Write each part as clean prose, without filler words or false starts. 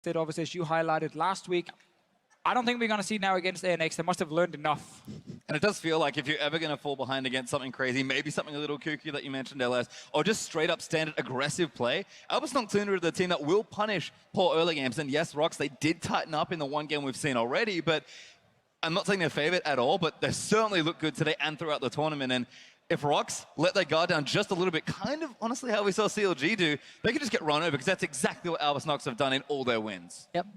that obviously, as you highlighted last week, I don't think we're going to see now against ANX. They must have learned enough. And it does feel like if you're ever going to fall behind against something crazy, maybe something a little kooky that you mentioned, LS, or just straight up standard aggressive play, Albus NoX are the team that will punish poor early games. And yes, ROX, they did tighten up in the one game we've seen already, but I'm not saying they're favored at all, but they certainly look good today and throughout the tournament. And if ROX let their guard down just a little bit, kind of honestly how we saw CLG do, they could just get run over because that's exactly what Albus NoX have done in all their wins. Yep.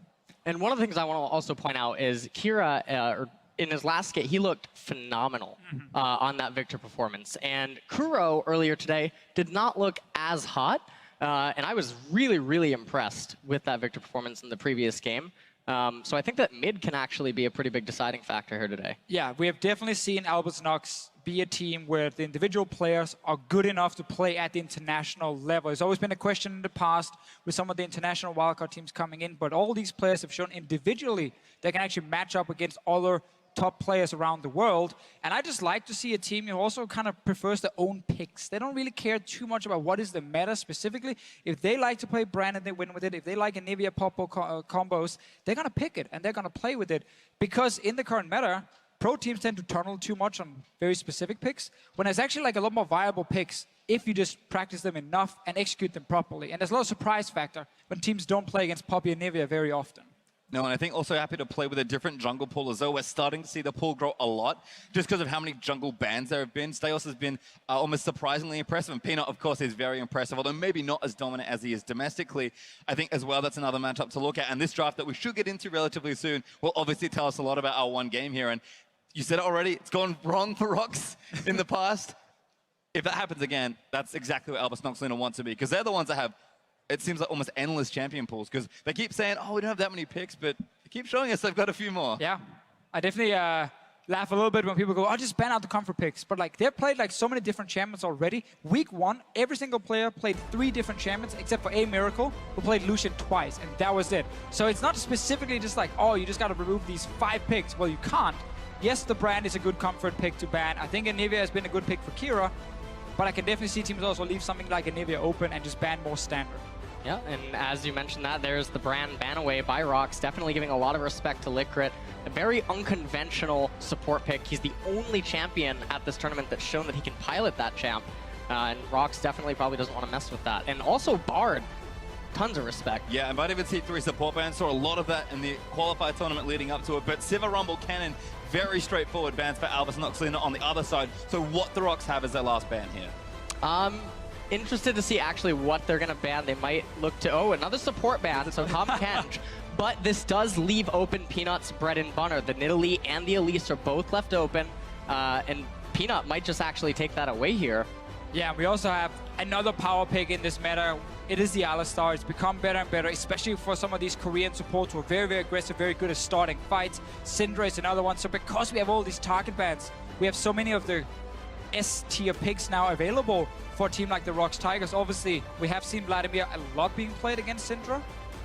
And one of the things I want to also point out is Kira, in his last skate, he looked phenomenal on that Victor performance. And Kuro earlier today did not look as hot. And I was really, really impressed with that Victor performance in the previous game. So I think that mid can actually be a pretty big deciding factor here today. Yeah, we have definitely seen Albus NoX be a team where the individual players are good enough to play at the international level. It's always been a question in the past with some of the international wildcard teams coming in, but all these players have shown individually they can actually match up against other top players around the world. And I just like to see a team who also kind of prefers their own picks. They don't really care too much about what is the meta specifically. If they like to play Brandon, they win with it. If they like Anivia Popo combos, they're going to pick it and they're going to play with it. Because in the current meta, pro teams tend to tunnel too much on very specific picks, when there's actually like a lot more viable picks if you just practice them enough and execute them properly. And there's a lot of surprise factor when teams don't play against Poppy and Nivea very often. No, and I think also happy to play with a different jungle pool as well. We're starting to see the pool grow a lot just because of how many jungle bans there have been. Staios has been almost surprisingly impressive, and Peanut, of course, is very impressive, although maybe not as dominant as he is domestically. I think as well that's another matchup to look at, and this draft that we should get into relatively soon will obviously tell us a lot about our one game here. And you said it already, it's gone wrong for ROX in the past. If that happens again, that's exactly what Albus NoX want to be, because they're the ones that have, it seems like almost endless champion pools, because they keep saying, oh, we don't have that many picks, but they keep showing us they've got a few more. Yeah, I definitely laugh a little bit when people go, oh, just ban out the comfort picks. But like, they've played like so many different champions already. Week 1, every single player played 3 different champions, except for A Miracle, who played Lucian twice, and that was it. So it's not specifically just like, oh, you just got to remove these 5 picks. Well, you can't. Yes, the brand is a good comfort pick to ban. I think Anivia has been a good pick for Kira, but I can definitely see teams also leave something like Anivia open and just ban more standard. Yeah, and as you mentioned that, there's the brand ban away by ROX, definitely giving a lot of respect to Licrit. A very unconventional support pick. He's the only champion at this tournament that's shown that he can pilot that champ. And ROX definitely probably doesn't want to mess with that. And also Bard. Tons of respect. Yeah, and Vitamin C3 support bans, saw a lot of that in the qualified tournament leading up to it, but Siva Rumble Cannon, very straightforward bans for Albus NoX on the other side. So what the ROX have as their last ban here? Interested to see actually what they're going to ban. They might look to, oh, another support ban, so Tom Kenj. But this does leave open Peanut's bread and butter. The Nidalee and the Elise are both left open, and Peanut might just actually take that away here. Yeah, we also have another power pick in this meta. It is the Alistar. It's become better and better, especially for some of these Korean supports who are very, very aggressive, very good at starting fights. Syndra is another one. So because we have all these target bans, we have so many of the S-tier picks now available for a team like the ROX Tigers. Obviously, we have seen Vladimir a lot being played against Syndra,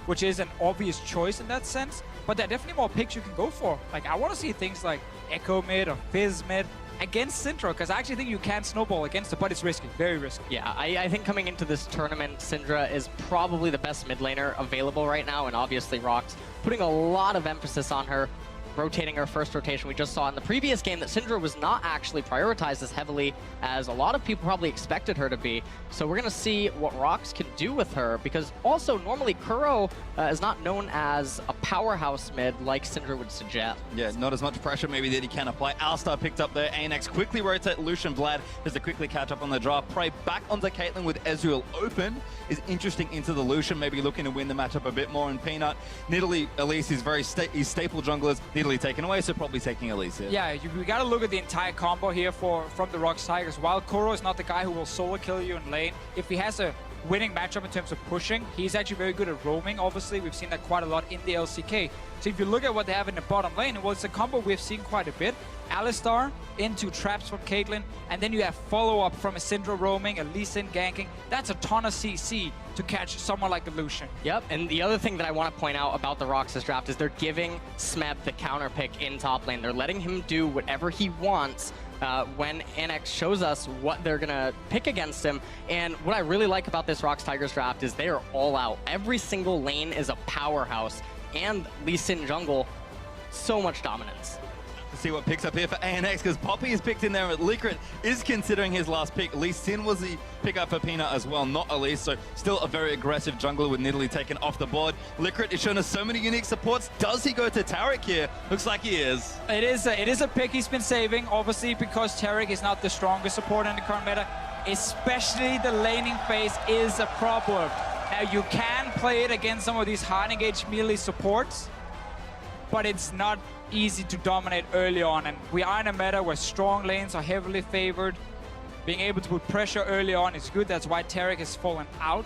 which is an obvious choice in that sense. But there are definitely more picks you can go for. Like, I want to see things like Echo mid or Fizz mid against Syndra, because I actually think you can snowball against it, but it's risky, very risky. Yeah, I think coming into this tournament, Syndra is probably the best mid laner available right now, and obviously ROX putting a lot of emphasis on her, rotating her first rotation. We just saw in the previous game that Syndra was not actually prioritized as heavily as a lot of people probably expected her to be. So we're going to see what ROX can do with her, because also normally Kuro is not known as a powerhouse mid like Syndra would suggest. Yeah, not as much pressure maybe that he can apply. Alistar picked up there. ANX quickly rotate Lucian. Vlad has to quickly catch up on the draft. Prey back onto Caitlyn with Ezreal open is interesting into the Lucian, maybe looking to win the matchup a bit more. And Peanut, Nidalee, Elise is very staple junglers. Nidalee taken away, so probably taking Elise here. Yeah, we got to look at the entire combo here from the ROX Tigers. While Kuro is not the guy who will solo kill you in lane, if he has a winning matchup in terms of pushing, he's actually very good at roaming. Obviously, we've seen that quite a lot in the LCK. So if you look at what they have in the bottom lane, well, it's a combo we've seen quite a bit. Alistar into traps from Caitlyn, and then you have follow-up from a Syndra roaming, a Lee Sin ganking. That's a ton of CC to catch someone like a Lucian. Yep, and the other thing that I want to point out about the ROX's draft is they're giving Smeb the counter pick in top lane. They're letting him do whatever he wants when ANX shows us what they're going to pick against him. And what I really like about this ROX Tigers draft is they are all out. Every single lane is a powerhouse, and Lee Sin jungle, so much dominance. To see what picks up here for ANX, because Poppy is picked in there, but Liquid is considering his last pick. Lee Sin was the pickup for Peanut as well, not Elise, so still a very aggressive jungler with Nidalee taken off the board. Liquid is showing us so many unique supports. Does he go to Taric here? Looks like he is. It is a pick he's been saving, obviously, because Taric is not the strongest support in the current meta. Especially the laning phase is a problem. Now, you can play it against some of these hard engaged melee supports, but it's not easy to dominate early on, and we are in a meta where strong lanes are heavily favored. Being able to put pressure early on is good. That's why Taric has fallen out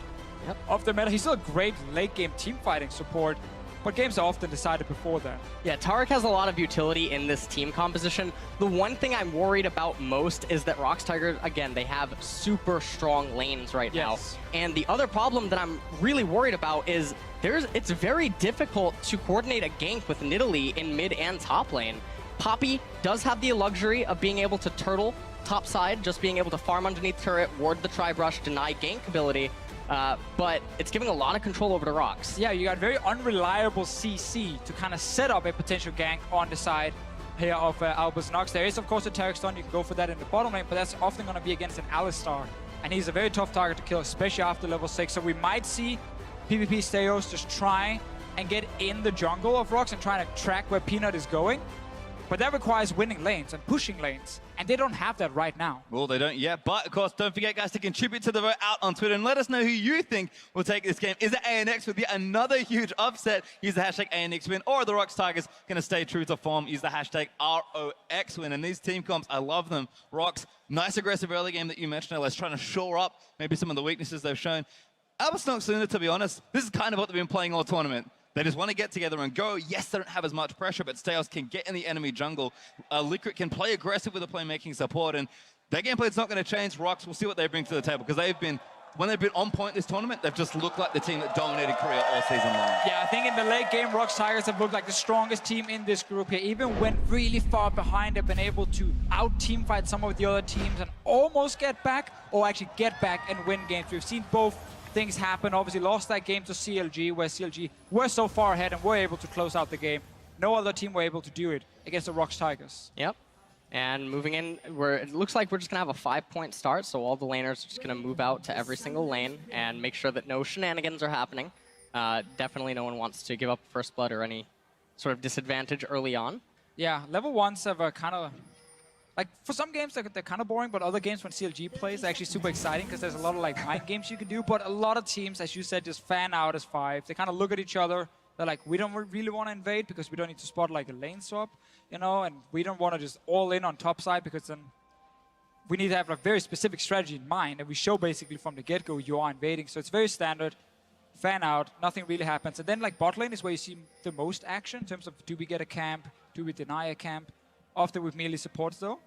of the meta. He's still a great late game team fighting support, but games are often decided before that. Yeah, Taric has a lot of utility in this team composition. The one thing I'm worried about most is that ROX Tigers, again, they have super strong lanes right now. And the other problem that I'm really worried about is it's very difficult to coordinate a gank with Nidalee in mid and top lane. Poppy does have the luxury of being able to turtle top side, just being able to farm underneath turret, ward the Tribe Rush, deny gank ability. But it's giving a lot of control over to ROX. Yeah, you got very unreliable CC to kind of set up a potential gank on the side here of Albus NoX. There is, of course, a Taric stun. You can go for that in the bottom lane, but that's often going to be against an Alistar. And he's a very tough target to kill, especially after level 6. So we might see PvP Steos just try and get in the jungle of ROX and try to track where Peanut is going. But that requires winning lanes and pushing lanes, and they don't have that right now. Well, they don't yet, but of course, don't forget, guys, to contribute to the vote out on Twitter and let us know who you think will take this game. Is it ANX with yet another huge upset? Use the hashtag ANX win, or are the ROX Tigers going to stay true to form? Use the hashtag ROX win. And these team comps, I love them. ROX, nice aggressive early game that you mentioned, Ellis, trying to shore up maybe some of the weaknesses they've shown. Albus NoX, to be honest, this is kind of what they've been playing all tournament. They just want to get together and go. Yes, they don't have as much pressure, but Steos can get in the enemy jungle. Liquid can play aggressive with the playmaking support, and their gameplay is not going to change. ROX, we'll see what they bring to the table, because when they've been on point this tournament, they've just looked like the team that dominated Korea all season long. Yeah, I think in the late game, ROX Tigers have looked like the strongest team in this group here. Even when really far behind, they've been able to out-team fight some of the other teams and almost get back, or actually get back and win games. We've seen both things happen. Obviously lost that game to CLG, where CLG were so far ahead and were able to close out the game. No other team were able to do it against the ROX Tigers. Yep. And moving in, it looks like we're just going to have a 5-point start, so all the laners are just going to move out to every single lane and make sure that no shenanigans are happening. Definitely no one wants to give up first blood or any sort of disadvantage early on. Yeah, level 1s have a kind of... Like, for some games, they're kind of boring, but other games when CLG plays, they're actually super exciting because there's a lot of, like, mind games you can do. But a lot of teams, as you said, just fan out as 5. They kind of look at each other. They're like, we don't really want to invade because we don't need to spot, like, a lane swap, you know? And we don't want to just all in on top side because then we need to have a very specific strategy in mind. And we show basically from the get-go you are invading. So it's very standard. Fan out. Nothing really happens. And then, like, bot lane is where you see the most action in terms of do we get a camp? Do we deny a camp? Often with melee supports, though,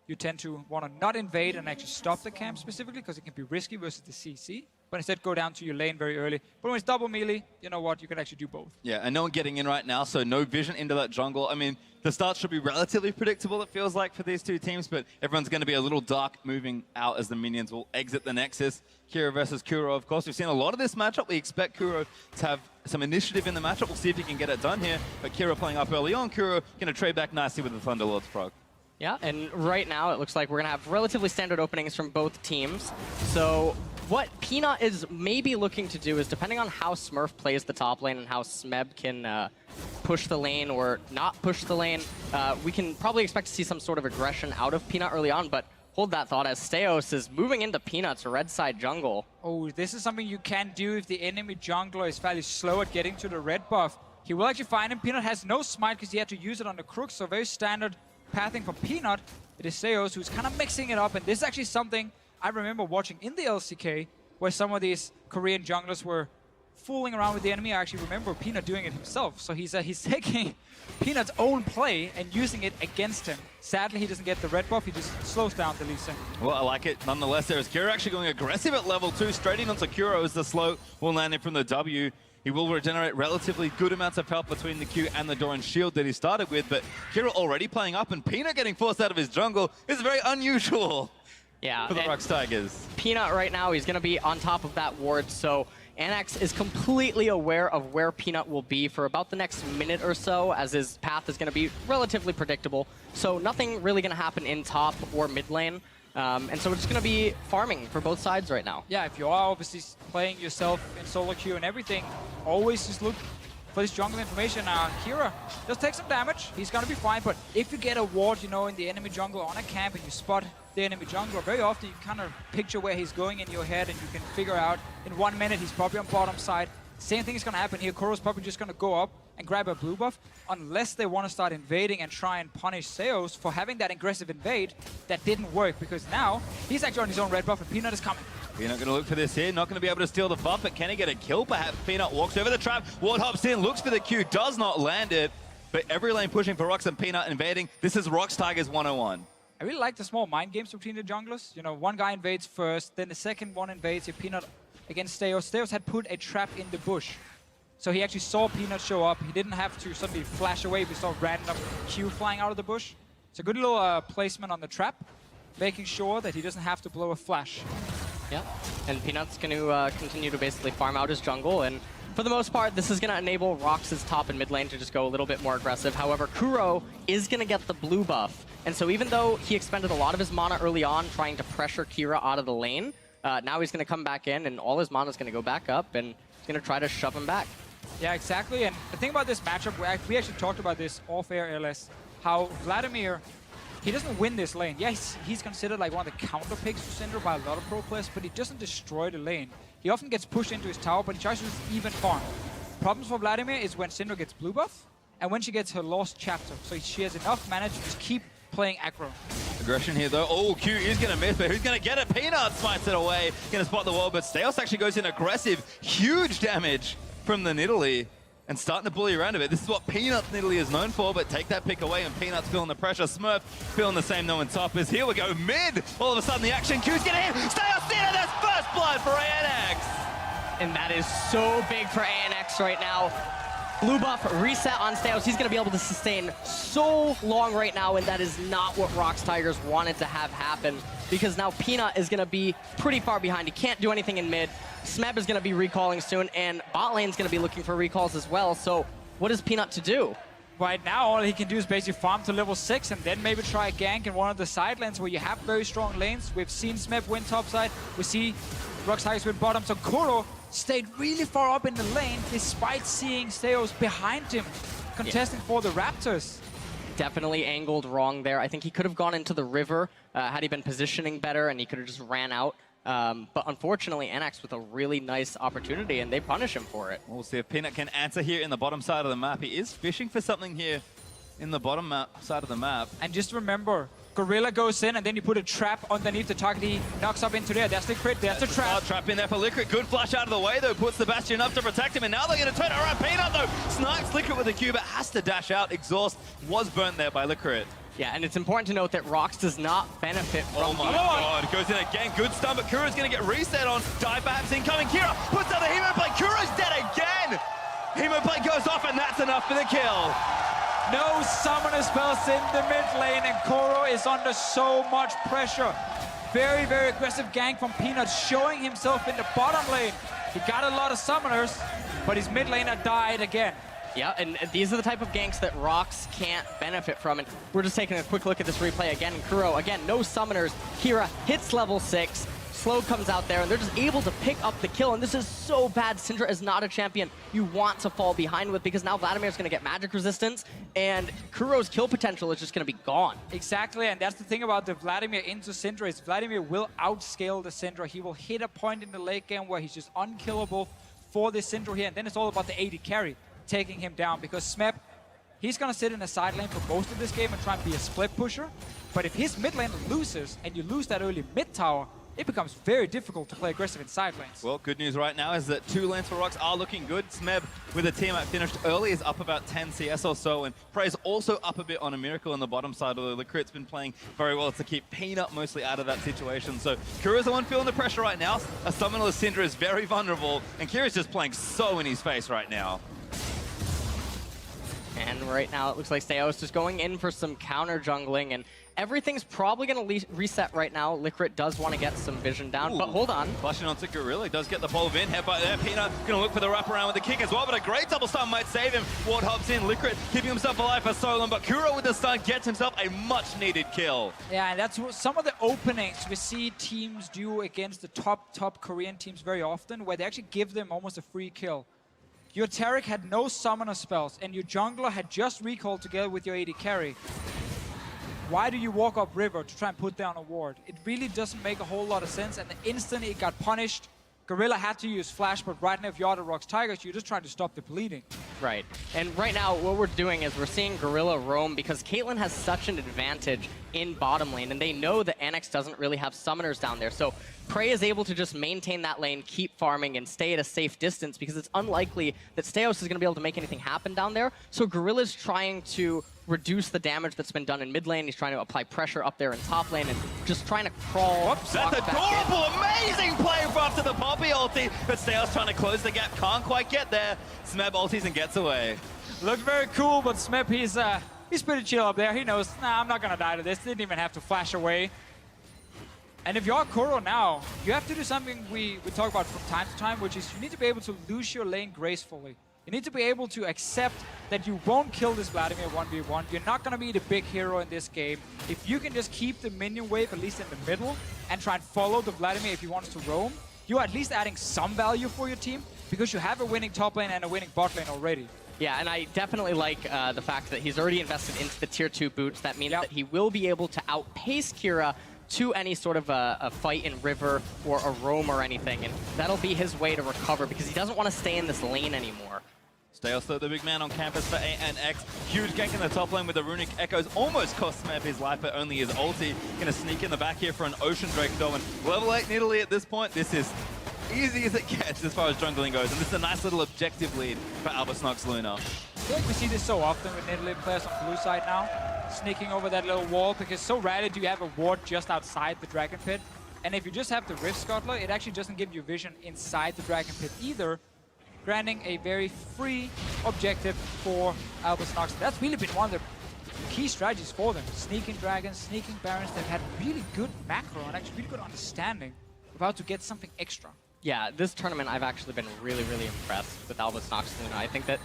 you tend to want to not invade and actually stop the camp specifically because it can be risky versus the CC, but instead go down to your lane very early. But when it's double melee, you know what, you can actually do both. Yeah, and no one getting in right now, so no vision into that jungle. I mean, the start should be relatively predictable, it feels like, for these two teams, but everyone's going to be a little dark moving out as the minions will exit the Nexus. Kira versus Kuro, of course. We've seen a lot of this matchup. We expect Kuro to have some initiative in the matchup. We'll see if he can get it done here, but Kira playing up early on. Kuro going to trade back nicely with the Thunderlord's proc. Yeah, and right now it looks like we're going to have relatively standard openings from both teams. So what Peanut is maybe looking to do is, depending on how Smurf plays the top lane and how Smeb can push the lane or not push the lane, we can probably expect to see some sort of aggression out of Peanut early on, but hold that thought as Steos is moving into Peanut's red side jungle. Oh, this is something you can do if the enemy jungler is fairly slow at getting to the red buff. He will actually find him. Peanut has no smite because he had to use it on the Crook, so very standard pathing for Peanut. It is Steos who's kind of mixing it up, and this is actually something I remember watching in the LCK, where some of these Korean junglers were fooling around with the enemy. I actually remember Peanut doing it himself. So he's taking Peanut's own play and using it against him. Sadly, he doesn't get the red buff. He just slows down the Lee Sin. Well, I like it nonetheless. There is Kuro actually going aggressive at level 2, straight in onto Kuro as the slow will land in from the W. He will regenerate relatively good amounts of health between the Q and the Doran shield that he started with, but Kuro already playing up, and Peanut getting forced out of his jungle is very unusual for the ROX Tigers. Peanut right now, he's going to be on top of that ward, so ANX is completely aware of where Peanut will be for about the next minute or so, as his path is going to be relatively predictable. So nothing really going to happen in top or mid lane. And so we're just going to be farming for both sides right now. Yeah, if you are obviously playing yourself in solo queue and everything, always just look for this jungle information. Kira does take some damage. He's going to be fine, but if you get a ward, you know, in the enemy jungle on a camp and you spot the enemy jungler, very often you kind of picture where he's going in your head and you can figure out in 1 minute he's probably on bottom side. Same thing is going to happen here. Kuro's probably just going to go up and grab a blue buff, unless they want to start invading and try and punish Zeus for having that aggressive invade that didn't work, because now he's actually on his own red buff and Peanut is coming. Peanut going to look for this here, not going to be able to steal the buff, but can he get a kill? Perhaps Peanut walks over the trap, Ward hops in, looks for the Q, does not land it, but every lane pushing for ROX and Peanut invading. This is ROX Tigers 101. I really like the small mind games between the junglers. You know, one guy invades first, then the second one invades. If Peanut against Steos, Steos had put a trap in the bush. So he actually saw Peanut show up. He didn't have to suddenly flash away. We saw random Q flying out of the bush. It's a good little placement on the trap, making sure that he doesn't have to blow a flash. Yeah, and Peanut's going to continue to basically farm out his jungle, and for the most part, this is going to enable ROX's top and mid lane to just go a little bit more aggressive. However, Kuro is going to get the blue buff, and so even though he expended a lot of his mana early on trying to pressure Kira out of the lane, now he's going to come back in, and all his mana is going to go back up, and he's going to try to shove him back. Yeah, exactly. And the thing about this matchup, we actually talked about this off-air LS, how Vladimir, he doesn't win this lane. Yeah, he's considered like one of the counter picks to Syndra by a lot of pro players, but he doesn't destroy the lane. He often gets pushed into his tower, but he tries to even farm. Problems for Vladimir is when Syndra gets blue buff, and when she gets her lost chapter. So she has enough mana to just keep playing aggro. Aggression here though. Oh, Q is going to miss, but who's going to get it? Peanut smites it away. Going to spot the wall, but Steos actually goes in aggressive. Huge damage from the Nidalee and starting to bully around a bit. This is what Peanut's Nidalee is known for, but take that pick away and Peanut's feeling the pressure. Smurf feeling the same though in top as here we go mid. All of a sudden the action Q's getting in. Steos in, and that's first blood for ANX. And that is so big for ANX right now. Blue buff reset on Steos. He's going to be able to sustain so long right now, and that is not what ROX Tigers wanted to have happen, because now Peanut is going to be pretty far behind. He can't do anything in mid. Smeb is going to be recalling soon, and bot lane's going to be looking for recalls as well. So what is Peanut to do? Right now, all he can do is basically farm to level 6 and then maybe try a gank in one of the side lanes where you have very strong lanes. We've seen Smeb win top side. We see ROX Tigers win bottom. So Kuro stayed really far up in the lane despite seeing Steos behind him contesting for the Raptors. Definitely angled wrong there. I think he could have gone into the river had he been positioning better, and he could have just ran out. But unfortunately, ANX with a really nice opportunity, and they punish him for it. We'll see if Peanut can answer here in the bottom side of the map. He is fishing for something here in the bottom side of the map. And just remember, Gorilla goes in, and then you put a trap underneath the target. He knocks up into there. That's the crit. That's the trap. Trap in there for Liquid. Good flash out of the way, though. Puts the Bastion up to protect him, and now they're going to turn it around. Peanut, though, snipes Liquid with a Q, but has to dash out. Exhaust was burnt there by Liquid. Yeah, and it's important to note that ROX does not benefit from... Oh my god, goes in again. Good stun, but Kuro's going to get reset on. Dive perhaps incoming. Kira puts out the Hemoblade. Kuro's dead again. Hemoblade goes off, and that's enough for the kill. No summoner spells in the mid lane, and Kuro is under so much pressure. Very, very aggressive gank from Peanut, showing himself in the bottom lane. He got a lot of summoners, but his mid laner died again. Yeah, and these are the type of ganks that ROX can't benefit from. And we're just taking a quick look at this replay again. And Kuro, again, no summoners. Kira hits level 6. Slow comes out there, and they're just able to pick up the kill. And this is so bad. Syndra is not a champion you want to fall behind with, because now Vladimir's going to get magic resistance, and Kuro's kill potential is just going to be gone. Exactly, and that's the thing about the Vladimir into Syndra, is Vladimir will outscale the Syndra. He will hit a point in the late game where he's just unkillable for this Syndra here, and then it's all about the AD carry taking him down, because Smeb, he's going to sit in a side lane for most of this game and try and be a split pusher. But if his mid lane loses, and you lose that early mid tower, it becomes very difficult to play aggressive in side lanes. Well, good news right now is that 2 lanes for ROX are looking good. Smeb, with a teammate finished early, is up about 10 CS or so, and Prey's also up a bit on a Miracle on the bottom side, although the crit's been playing very well to keep Peanut mostly out of that situation. So Kira's the one feeling the pressure right now. A summonerless Syndra is very vulnerable, and Kira's just playing so in his face right now. And right now it looks like Steos is going in for some counter jungling, and everything's probably going to reset right now. Licrit does want to get some vision down, but hold on. Flashing onto Gorilla, does get the pole in. Headbutt there. Peanut going to look for the wraparound with the kick as well, but a great double stun might save him. Ward hops in. Licrit keeping himself alive for so long, but Kuro with the stun gets himself a much-needed kill. Yeah, and that's what some of the openings we see teams do against the top Korean teams very often, where they actually give them almost a free kill. Your Taric had no summoner spells, and your jungler had just recalled together with your AD carry. Why do you walk up river to try and put down a ward? It really doesn't make a whole lot of sense, and the instant it got punished, Gorilla had to use flash, but right now if you're the ROX Tigers, you're just trying to stop the bleeding. Right, and right now what we're doing is we're seeing Gorilla roam because Caitlyn has such an advantage in bottom lane, and they know that ANX doesn't really have summoners down there, so Prey is able to just maintain that lane, keep farming, and stay at a safe distance because it's unlikely that Steos is going to be able to make anything happen down there. So Gorilla's trying to reduce the damage that's been done in mid lane. He's trying to apply pressure up there in top lane and just trying to crawl. Whoops, that's adorable, amazing play after the Poppy ulti, but Steos trying to close the gap, can't quite get there. Smeb ultis and gets away. Looked very cool, but Smeb, he's pretty chill up there. He knows, nah, I'm not going to die to this. Didn't even have to flash away. And if you're Kuro now, you have to do something we talk about from time to time, which is you need to be able to lose your lane gracefully. You need to be able to accept that you won't kill this Vladimir 1v1. You're not going to be the big hero in this game. If you can just keep the minion wave at least in the middle and try and follow the Vladimir if he wants to roam, you're at least adding some value for your team because you have a winning top lane and a winning bot lane already. Yeah, and I definitely like the fact that he's already invested into the tier 2 boots. That means that he will be able to outpace Kira to any sort of a fight in river or a roam or anything, and that'll be his way to recover because he doesn't want to stay in this lane anymore. Steos, the big man on campus for ANX. Huge gank in the top lane with the runic echoes. Almost cost Smeb his life, but only his ulti. Gonna sneak in the back here for an Ocean Drake though, and level 8 in Italy at this point. This is easy as it gets as far as jungling goes, and this is a nice little objective lead for Albus NoX Luna. I feel like we see this so often with Italy players on blue side now, sneaking over that little wall, because so rarely do you have a ward just outside the Dragon Pit. And if you just have the Rift Scuttler, it actually doesn't give you vision inside the Dragon Pit either, granting a very free objective for Albus NoX. That's really been one of the key strategies for them. Sneaking dragons, sneaking barons. They've had really good macro and actually really good understanding of how to get something extra. Yeah, this tournament I've actually been really impressed with Albus NoX Luna. I think that,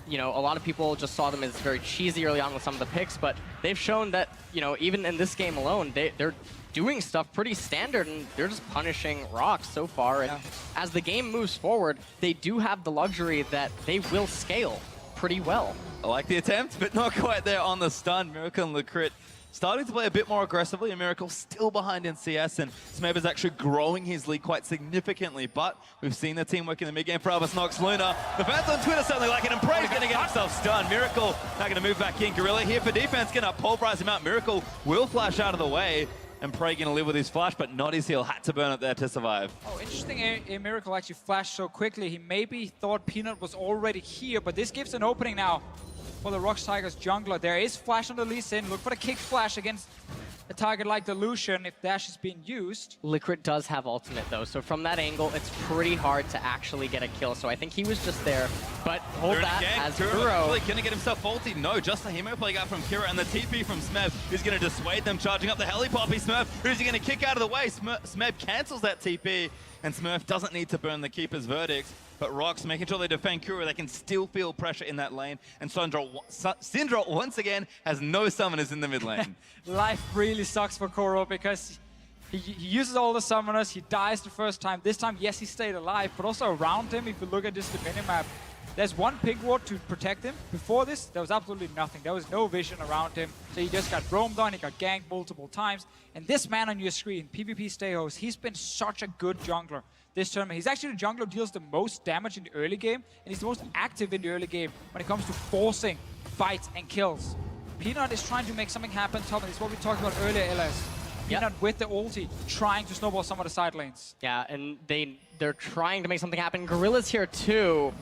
you know, a lot of people just saw them as very cheesy early on with some of the picks, but they've shown that, you know, even in this game alone, they're doing stuff pretty standard, and they're just punishing ROX so far. And as the game moves forward, they do have the luxury that they will scale pretty well. I like the attempt, but not quite there on the stun. Miracle and Licrit starting to play a bit more aggressively. A Miracle still behind in CS, and Smeb is actually growing his lead quite significantly, but we've seen the teamwork in the mid-game for Albus NoX Luna. The fans on Twitter certainly like it, and Prey's going to get himself stunned. Miracle now going to move back in. Gorilla here for defense, going to pulverize him out. Miracle will flash out of the way, and Prey going to live with his flash, but not his heal. Had to burn it there to survive. Oh, interesting. A Miracle actually flashed so quickly. He maybe thought Peanut was already here, but this gives an opening now for the ROX Tigers jungler. There is flash on the Lee Sin. Look for the kick flash against a target like the Lucian if dash is being used. Licrit does have ultimate though, so from that angle, it's pretty hard to actually get a kill. So I think he was just there, but hold that as Kuro. Actually gonna get himself ulti. No, just the Hemo play out from Kira, and the TP from Smeb is gonna dissuade them, charging up the Heli Poppy. Smurf, who's he gonna kick out of the way? Smeb cancels that TP, and Smurf doesn't need to burn the Keeper's verdict. But ROX making sure they defend Kuro, they can still feel pressure in that lane. And Syndra once again has no summoners in the mid lane. Life really sucks for Kuro because he uses all the summoners, he dies the first time. This time, yes, he stayed alive, but also around him, if you look at just the minimap, there's one pink ward to protect him. Before this, there was absolutely nothing. There was no vision around him. So he just got roamed on, he got ganked multiple times. And this man on your screen, PvP Stayhost, he's been such a good jungler this tournament. He's actually the jungler who deals the most damage in the early game, and he's the most active in the early game when it comes to forcing fights and kills. Peanut is trying to make something happen, Tom, and it's what we talked about earlier, LS. Peanut with the ulti, trying to snowball some of the side lanes. Yeah, and they're trying to make something happen. Gorilla's here too.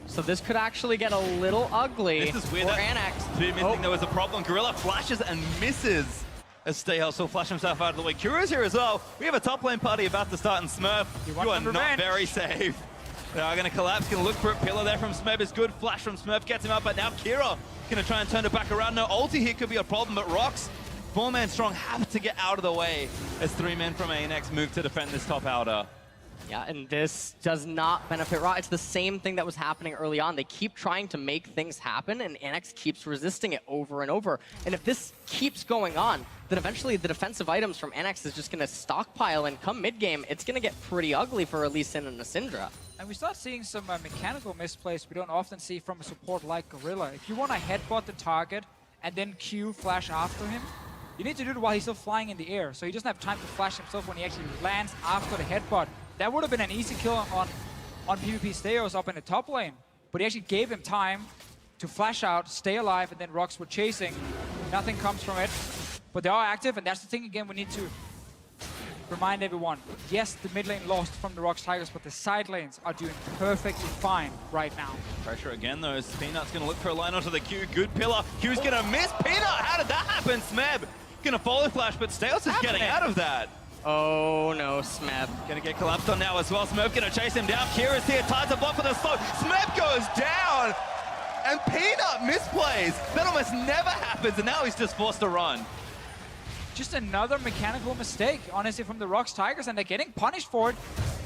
So this could actually get a little ugly. This is weird. For ANX. Didn't think there was a problem. Gorilla flashes and misses as Stayhouse will flash himself out of the way. Kuro's here as well. We have a top lane party about to start, and Smurf, you are not very safe. They are going to collapse, going to look for a pillar there from Smurf. It's good flash from Smurf, gets him up, but now Kira going to try and turn it back around. No ulti here could be a problem, but ROX, 4-man strong, have to get out of the way as 3 men from ANX move to defend this top outer. Yeah, and this does not benefit ROX. It's the same thing that was happening early on. They keep trying to make things happen, and ANX keeps resisting it over and over. And if this keeps going on, then eventually the defensive items from ANX is just going to stockpile, and come mid-game, it's going to get pretty ugly for Lee Sin and Syndra. And we start seeing some mechanical misplays we don't often see from a support like Gorilla. If you want to headbutt the target and then Q flash after him, you need to do it while he's still flying in the air, so he doesn't have time to flash himself when he actually lands after the headbutt. That would have been an easy kill on PvP Stayos up in the top lane, but he actually gave him time to flash out, stay alive, and then ROX were chasing. Nothing comes from it, but they are active, and that's the thing again we need to remind everyone. Yes, the mid lane lost from the ROX Tigers, but the side lanes are doing perfectly fine right now. Pressure again though, as Peanut's going to look for a line onto the Q. Good pillar. Q's going to miss. Peanut, how did that happen? Smeb going to follow flash, but Stayos is getting out of that. Oh no, Smeb. Gonna get collapsed on now as well. Smurf gonna chase him down. Kira's here, ties a block with a slow. Smurf goes down! And Peanut misplays. That almost never happens, and now he's just forced to run. Just another mechanical mistake, honestly, from the ROX Tigers, and they're getting punished for it.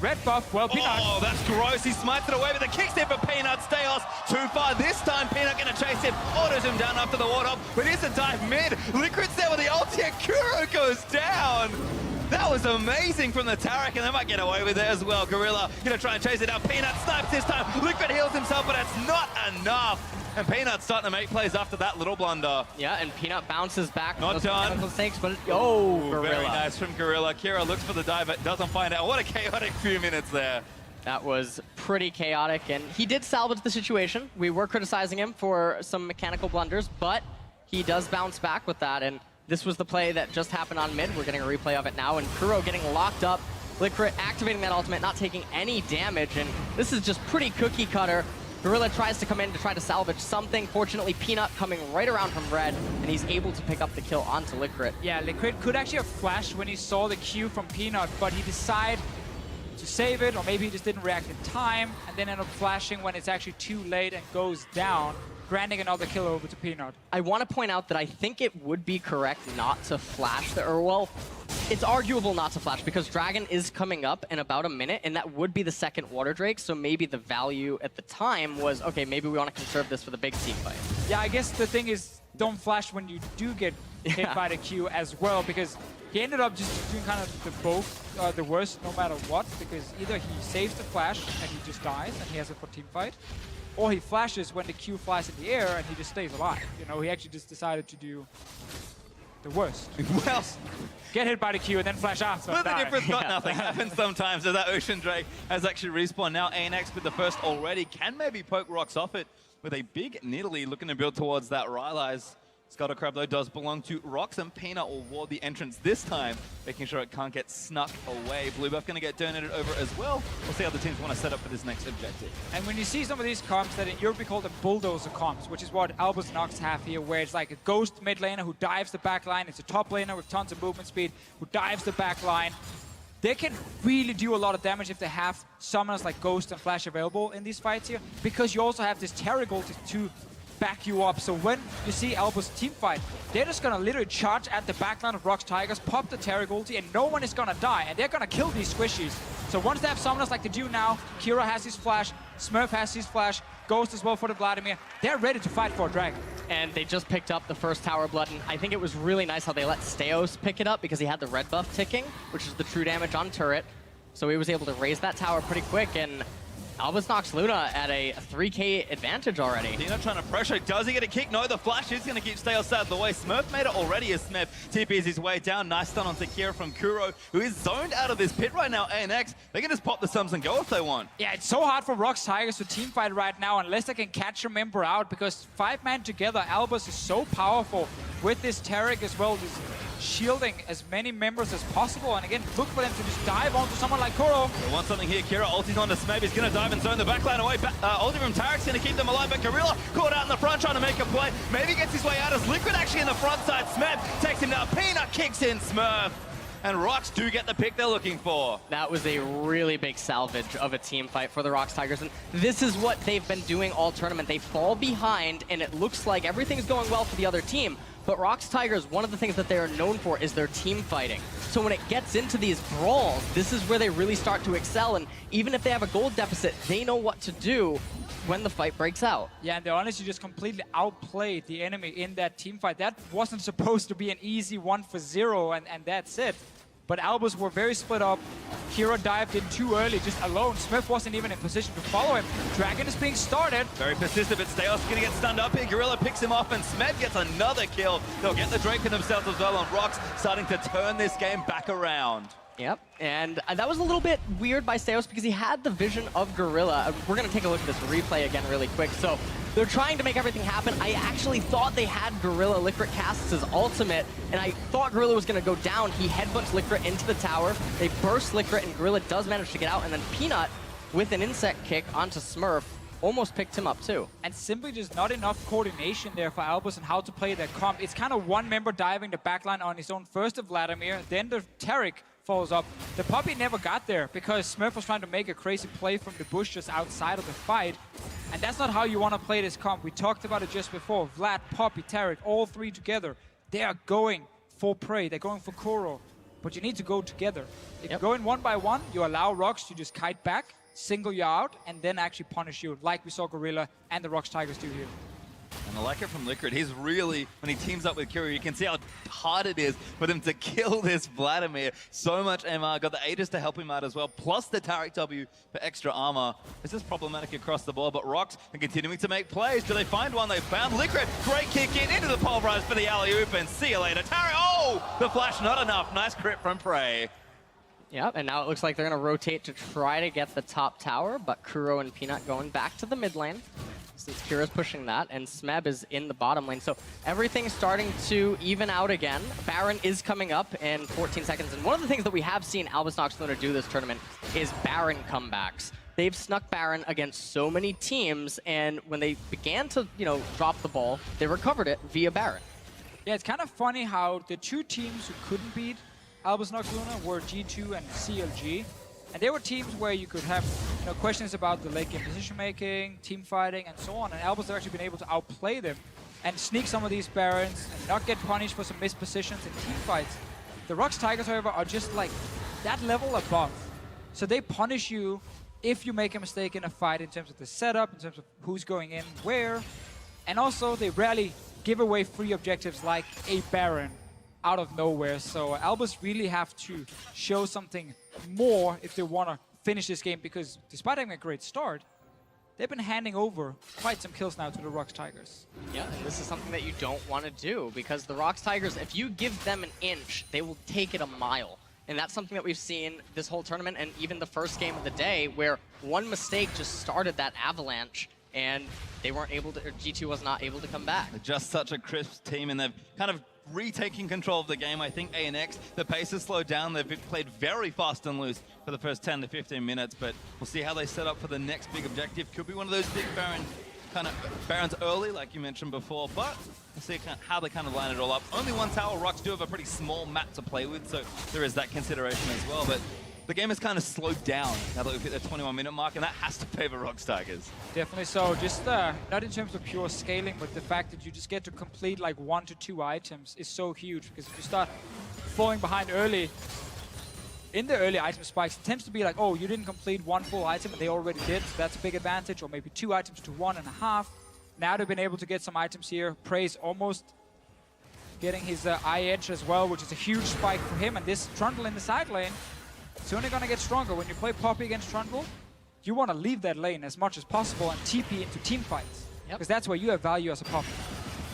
Red buff, well, Peanut. Oh, that's gross. He smites it away, but the kick's in for Peanut. Stayos too far. This time, Peanut gonna chase him. Autos him down after the ward up, but here's a dive mid. Liquid's there with the ulti, and Kuro goes down. That was amazing from the Tarek, and they might get away with it as well. Gorilla gonna try and chase it down. Peanut snipes this time. Liquid heals himself, but it's not enough. And Peanut's starting to make plays after that little blunder. Yeah, and Peanut bounces back. Not done. Mistakes, but Gorilla. Very nice from Gorilla. Kira looks for the dive, but doesn't find out. What a chaotic few minutes there. That was pretty chaotic, and he did salvage the situation. We were criticizing him for some mechanical blunders, but he does bounce back with that, and this was the play that just happened on mid. We're getting a replay of it now, and Kuro getting locked up. Liquid activating that ultimate, not taking any damage, and this is just pretty cookie cutter. Gorilla tries to come in to try to salvage something. Fortunately, Peanut coming right around from red, and he's able to pick up the kill onto Liquid. Yeah, Liquid could actually have flashed when he saw the Q from Peanut, but he decided to save it, or maybe he just didn't react in time, and then end up flashing when it's actually too late and goes down, granting another kill over to Peanut. I want to point out that I think it would be correct not to flash the well, it's arguable not to flash because Dragon is coming up in about a minute, and that would be the second Water Drake, so maybe the value at the time was, okay, maybe we want to conserve this for the big team fight. Yeah, I guess the thing is, don't flash when you do get hit by the Q as well, because he ended up just doing kind of the worst no matter what, because either he saves the flash and he just dies and he has it for team fight, or he flashes when the Q flies in the air and he just stays alive. You know, he actually just decided to do the worst. Well, get hit by the Q and then flash after. But the difference got nothing. Happens sometimes, so that Ocean Drake has actually respawned. Now ANX with the first already can maybe poke ROX off it with a big Nidalee looking to build towards that Rylai's. Scuttle Crab, though, does belong to ROX, and Peanut will ward the entrance this time, making sure it can't get snuck away. Blue buff going to get donated over as well. We'll see how the teams want to set up for this next objective. And when you see some of these comps that in Europe we call them bulldozer comps, which is what Albus NoX have here, where it's like a ghost mid laner who dives the back line, it's a top laner with tons of movement speed who dives the back line. They can really do a lot of damage if they have summoners like Ghost and Flash available in these fights here, because you also have this Terry ulti to back you up. So when you see Albus team fight, they're just gonna literally charge at the backline of ROX Tigers, pop the Terry ulti, and no one is gonna die, and they're gonna kill these squishies. So once they have summoners like they do now, Kira has his flash, Smurf has his flash, Ghost as well for the Vladimir, they're ready to fight for a dragon. And they just picked up the first tower blood, and I think it was really nice how they let Stayos pick it up because he had the red buff ticking, which is the true damage on turret. So he was able to raise that tower pretty quick, and Albus NoX Luna at a 3k advantage already. Peanut trying to pressure. Does he get a kick? No, the flash is going to keep Stayos out of the way. Smurf made it already as Smurf TPs his way down. Nice stun on Kira from Kuro, who is zoned out of this pit right now. ANX, they can just pop the sums and go if they want. Yeah, it's so hard for ROX Tigers to teamfight right now unless they can catch a member out, because 5-man together, Albus is so powerful with this Tarek as well, this shielding as many members as possible. And again, look for them to just dive onto someone like Kuro. They want something here. Kira ulti's on to Smeb. He's going to dive and zone the backline away. Ulti from Tarek's going to keep them alive, but Gorilla caught out in the front trying to make a play. Maybe gets his way out as Liquid actually in the front side. Smeb takes him down. Peanut kicks in Smurf. And ROX do get the pick they're looking for. That was a really big salvage of a team fight for the ROX Tigers, and this is what they've been doing all tournament. They fall behind, and it looks like everything's going well for the other team, but ROX Tigers, one of the things that they are known for is their team fighting. So when it gets into these brawls, this is where they really start to excel, and even if they have a gold deficit, they know what to do when the fight breaks out. Yeah, and they honestly just completely outplayed the enemy in that team fight. That wasn't supposed to be an easy 1-for-0, and that's it. But Albus were very split up. Kira dived in too early, just alone. Smith wasn't even in position to follow him. Dragon is being started. Very persistent, but Steos is going to get stunned up here. Gorilla picks him off, and Smed gets another kill. They'll get the Drake for themselves as well, and ROX starting to turn this game back around. Yep, and that was a little bit weird by Steos because he had the vision of Gorilla. We're going to take a look at this replay again really quick. So they're trying to make everything happen. I actually thought they had Gorilla. Licorice casts his ultimate, and I thought Gorilla was going to go down. He headbutts Licorice into the tower. They burst Licorice, and Gorilla does manage to get out, and then Peanut, with an insect kick onto Smurf, almost picked him up too. And simply just not enough coordination there for Albus and how to play their comp. It's kind of one member diving the backline on his own. First the Vladimir, then the Tarek falls up. The Puppy never got there because Smurf was trying to make a crazy play from the bush just outside of the fight. And that's not how you want to play this comp. We talked about it just before. Vlad, Puppy, Tarek, all three together. They are going for prey. They're going for Kuro. But you need to go together. If you go in one by one, you allow ROX to just kite back, single you out, and then actually punish you, like we saw Gorilla and the ROX Tigers do here. And I like it from Liquid. He's really, when he teams up with Kira, you can see how hard it is for them to kill this Vladimir. So much MR, got the Aegis to help him out as well, plus the Tarek W for extra armor. This is problematic across the board, but ROX are continuing to make plays. Do they find one? They found Liquid. Great kick in into the pulverize for the alley-oop, and see you later. Tarek, oh! The flash not enough. Nice crit from Prey. Yep, and now it looks like they're going to rotate to try to get the top tower, but Kuro and Peanut going back to the mid lane, since Kira's pushing that, and Smeb is in the bottom lane. So everything's starting to even out again. Baron is coming up in 14 seconds, and one of the things that we have seen Albus NoX know to do this tournament is Baron comebacks. They've snuck Baron against so many teams, and when they began to, drop the ball, they recovered it via Baron. Yeah, it's kind of funny how the two teams who couldn't beat Albus NoX Luna were G2 and CLG. And there were teams where you could have questions about the late game decision making, team fighting, and so on. And Albus have actually been able to outplay them and sneak some of these Barons and not get punished for some missed positions in team fights. The ROX Tigers, however, are just like that level above. So they punish you if you make a mistake in a fight in terms of the setup, in terms of who's going in where. And also, they rarely give away free objectives like a Baron out of nowhere. So Albus really have to show something more if they want to finish this game, because despite having a great start, they've been handing over quite some kills now to the ROX Tigers. Yeah, and this is something that you don't want to do, because the ROX Tigers, if you give them an inch, they will take it a mile. And that's something that we've seen this whole tournament, and even the first game of the day, where one mistake just started that avalanche, and they weren't able to, or G2 was not able to come back. They're just such a crisp team, and they've kind of retaking control of the game. I think ANX, the pace has slowed down. They've played very fast and loose for the first 10 to 15 minutes, but we'll see how they set up for the next big objective. Could be one of those big Barons early, like you mentioned before, but we'll see how they kind of line it all up. Only one tower. ROX do have a pretty small map to play with, so there is that consideration as well, but the game has kind of slowed down now that we've hit the 21-minute mark, and that has to favor ROX Tigers. Definitely so. Just not in terms of pure scaling, but the fact that you just get to complete like 1 to 2 items is so huge, because if you start falling behind early, in the early item spikes, it tends to be like, oh, you didn't complete 1 full item, and they already did, so that's a big advantage, or maybe 2 items to 1.5. Now they've been able to get some items here. Prey's almost getting his eye edge as well, which is a huge spike for him, and this Trundle in the side lane, it's only going to get stronger. When you play Poppy against Trundle, you want to leave that lane as much as possible and TP into team fights, because that's where you have value as a Poppy.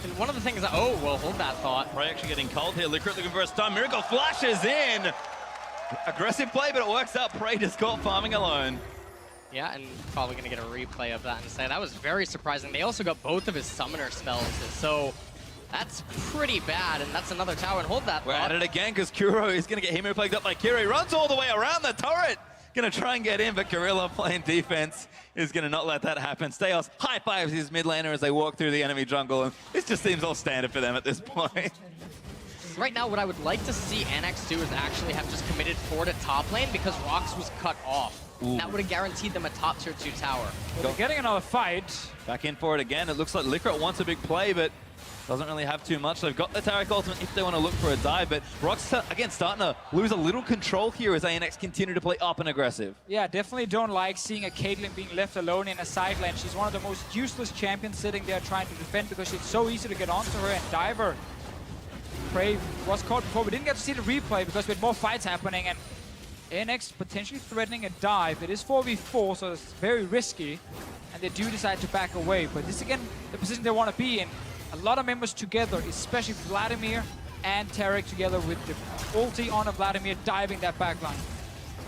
And one of the things that, oh, well, hold that thought. Prey actually getting cold here. Liquid looking for a stun. Miracle flashes in. Aggressive play, but it works out. Prey just caught farming alone. Yeah, and probably going to get a replay of that and say that was very surprising. They also got both of his summoner spells, so That's pretty bad, and that's another tower, and hold that We're thought. at it again, because Kuro is going to get hemo plagued up by Kiro. He runs all the way around the turret. Going to try and get in, but Gorilla playing defense is going to not let that happen. Steos high fives his mid laner as they walk through the enemy jungle, and this just seems all standard for them at this point. Right now, what I would like to see ANX do is actually have just committed forward at top lane because ROX was cut off. That would have guaranteed them a top tier 2 tower. Well, they're getting another fight. Back in for it again. It looks like Licorice wants a big play, but doesn't really have too much. They've got the Taric ultimate if they want to look for a dive, but ROX, again, starting to lose a little control here as ANX continue to play up and aggressive. Yeah, definitely don't like seeing a Caitlyn being left alone in a side lane. She's one of the most useless champions sitting there trying to defend because it's so easy to get onto her and dive her. Prey was caught before. We didn't get to see the replay because we had more fights happening, and ANX potentially threatening a dive. It is 4v4, so it's very risky, and they do decide to back away. But this, again, the position they want to be in. A lot of members together, especially Vladimir and Taric together with the ulti on a Vladimir diving that back line.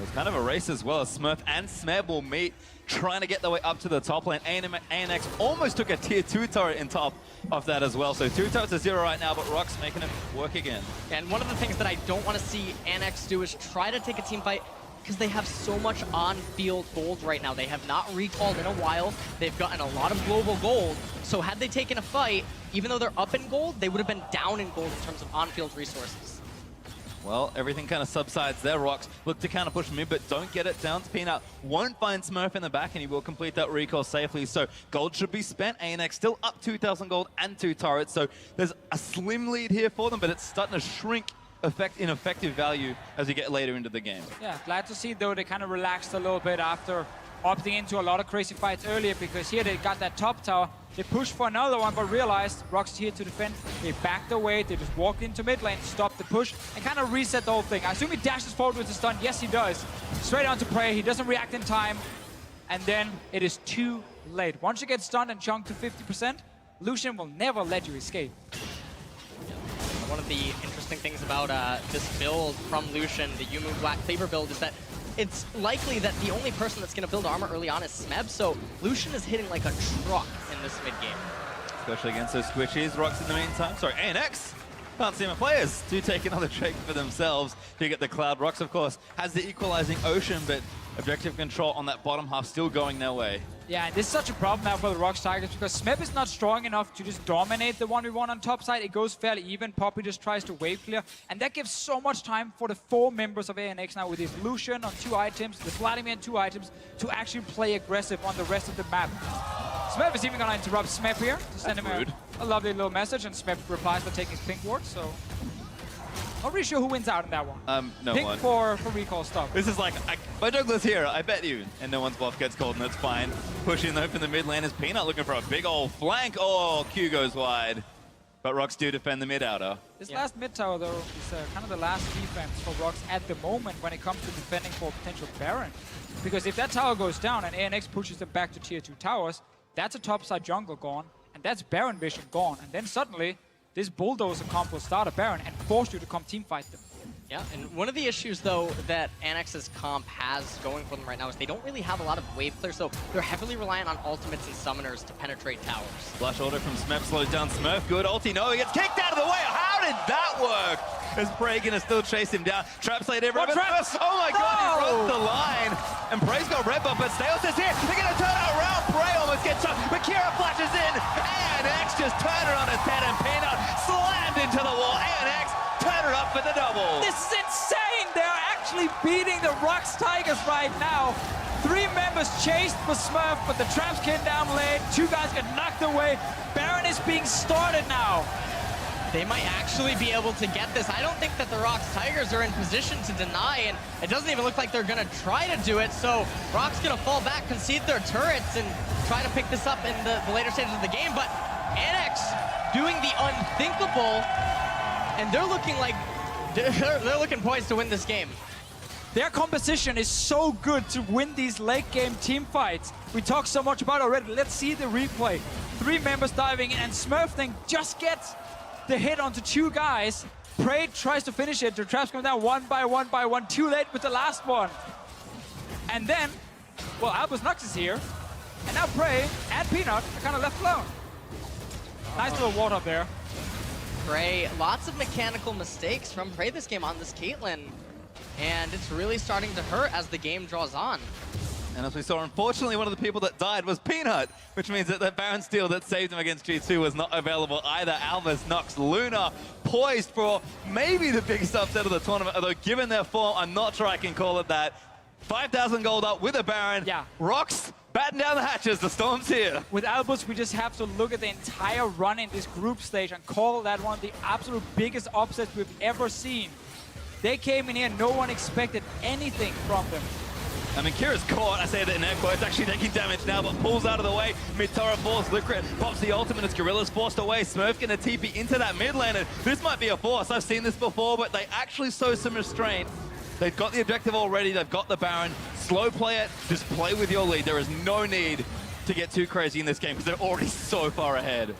It's kind of a race as well. Smurf and Smeb will meet, trying to get their way up to the top lane. ANX almost took a tier 2 turret in top of that as well. So 2 turrets to 0 right now, but ROX making it work again. And one of the things that I don't want to see ANX do is try to take a team fight because they have so much on-field gold right now. They have not recalled in a while. They've gotten a lot of global gold. So had they taken a fight, even though they're up in gold, they would have been down in gold in terms of on-field resources. Well, everything kind of subsides there. ROX look to counter push mid, but don't get it down to Peanut. Won't find Smurf in the back, and he will complete that recall safely. So gold should be spent. ANX still up 2,000 gold and 2 turrets. So there's a slim lead here for them, but it's starting to shrink in effective value as we get later into the game. Yeah, glad to see, though, they kind of relaxed a little bit after opting into a lot of crazy fights earlier, because here they got that top tower. They pushed for another one, but realized ROX is here to defend. They backed away. They just walked into mid lane, stopped the push, and kind of reset the whole thing. I assume he dashes forward with the stun. Yes, he does. Straight onto Prey. He doesn't react in time. And then it is too late. Once you get stunned and chunked to 50%, Lucian will never let you escape. One of the interesting things about this build from Lucian, the Yumu Black Cleaver build, is that it's likely that the only person that's going to build armor early on is Smeb, so Lucian is hitting like a truck in this mid-game. Especially against those squishies. ROX in the meantime. Sorry, ANX. Can't see my players do take another Drake for themselves to get the Cloud. ROX, of course, has the equalizing Ocean, but objective control on that bottom half still going their way. Yeah, and this is such a problem now for the ROX Tigers because Smeb is not strong enough to just dominate the 1v1 on top side. It goes fairly even. Poppy just tries to wave clear, and that gives so much time for the 4 members of ANX now with his Lucian on 2 items, the Vladimir on 2 items, to actually play aggressive on the rest of the map. Smeb is even going to interrupt Smeb here to send him a lovely little message, and Smeb replies by taking his pink ward, so... Not really sure who wins out in that one. No Pink one. for recall stuff. This is like, my jungler's here, I bet you. And no one's buff gets called, and that's fine. Pushing though from the mid lane is Peanut looking for a big old flank. Oh, Q goes wide. But ROX do defend the mid outer. This last mid tower, though, is kind of the last defense for ROX at the moment when it comes to defending for potential Baron. Because if that tower goes down and ANX pushes them back to tier 2 towers, that's a topside jungle gone, and that's Baron vision gone. And then suddenly, this bulldozer comp will start a Baron and force you to come team fight them. Yeah, and one of the issues, though, that ANX's comp has going for them right now is they don't really have a lot of wave clear, so they're heavily reliant on ultimates and summoners to penetrate towers. Flash order from Smurf slows down Smurf. Good ulti. No, he gets kicked out of the way. How did that work? Is Prey gonna still chase him down? Trap slate everywhere. Oh my god, he runs the line. And Prey's got red buff, but Steos is here. They're gonna turn it around. Prey almost gets shot. but Kira flashes in. ANX just turned it on its head, and Peanut slammed into the wall. ANX turned it up for the double. This is insane. They're actually beating the ROX Tigers right now. 3 members chased for Smurf, but the traps came down late. 2 guys get knocked away. Baron is being started now. They might actually be able to get this. I don't think that the ROX Tigers are in position to deny, and it doesn't even look like they're going to try to do it. So ROX going to fall back, concede their turrets, and try to pick this up in the later stages of the game. But ANX doing the unthinkable, and they're looking like they're looking poised to win this game. Their composition is so good to win these late game team fights. We talked so much about it already. Let's see the replay. 3 members diving in, and Smurf thing just gets the hit onto 2 guys. Prey tries to finish it. The traps come down one by one. Too late with the last one. And then, well, Albus NoX is here. And now Prey and Peanut are kind of left alone. Nice little ward up there. Prey, lots of mechanical mistakes from Prey this game on this Caitlyn. And it's really starting to hurt as the game draws on. And as we saw, unfortunately, one of the people that died was Peanut, which means that the Baron steal that saved him against G2 was not available either. Albus NoX, Luna, poised for maybe the biggest upset of the tournament, although given their form, I'm not sure I can call it that. 5,000 gold up with a Baron. Yeah. ROX, batten down the hatches, the storm's here. With Albus, we just have to look at the entire run in this group stage and call that one of the absolute biggest upsets we've ever seen. They came in here, no one expected anything from them. I mean, Kira's caught, I say that in air quotes, actually taking damage now, but pulls out of the way. Mid-turret force, Licorice pops the ultimate as Gorilla's forced away. Smurf gonna TP into that mid lane, and this might be a force. I've seen this before, but they actually show some restraint. They've got the objective already, they've got the Baron. Slow play it, just play with your lead. There is no need to get too crazy in this game, because they're already so far ahead.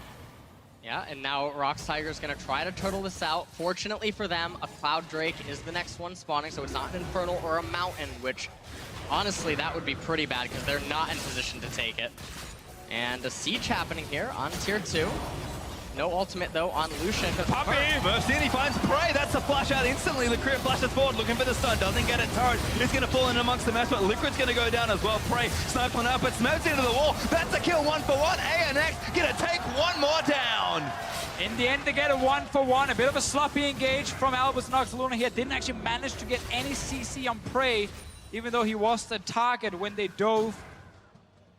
Yeah, and now ROX Tiger's gonna try to turtle this out. Fortunately for them, a Cloud Drake is the next one spawning, so it's not an Infernal or a Mountain, which honestly, that would be pretty bad because they're not in position to take it. And a siege happening here on tier 2. No ultimate though on Lucian. Puppy! Mercini finds Prey. That's a flash out instantly. Licorice flashes forward looking for the stun. Doesn't get it. Turret is going to fall in amongst the mess, but Licorice's going to go down as well. Prey sniped one out, but Smurfs into the wall. That's a kill 1-for-1. ANX going to take one more down. In the end, they get a 1-for-1. A bit of a sloppy engage from Albus NoX. Luna here didn't actually manage to get any CC on Prey, even though he was the target when they dove.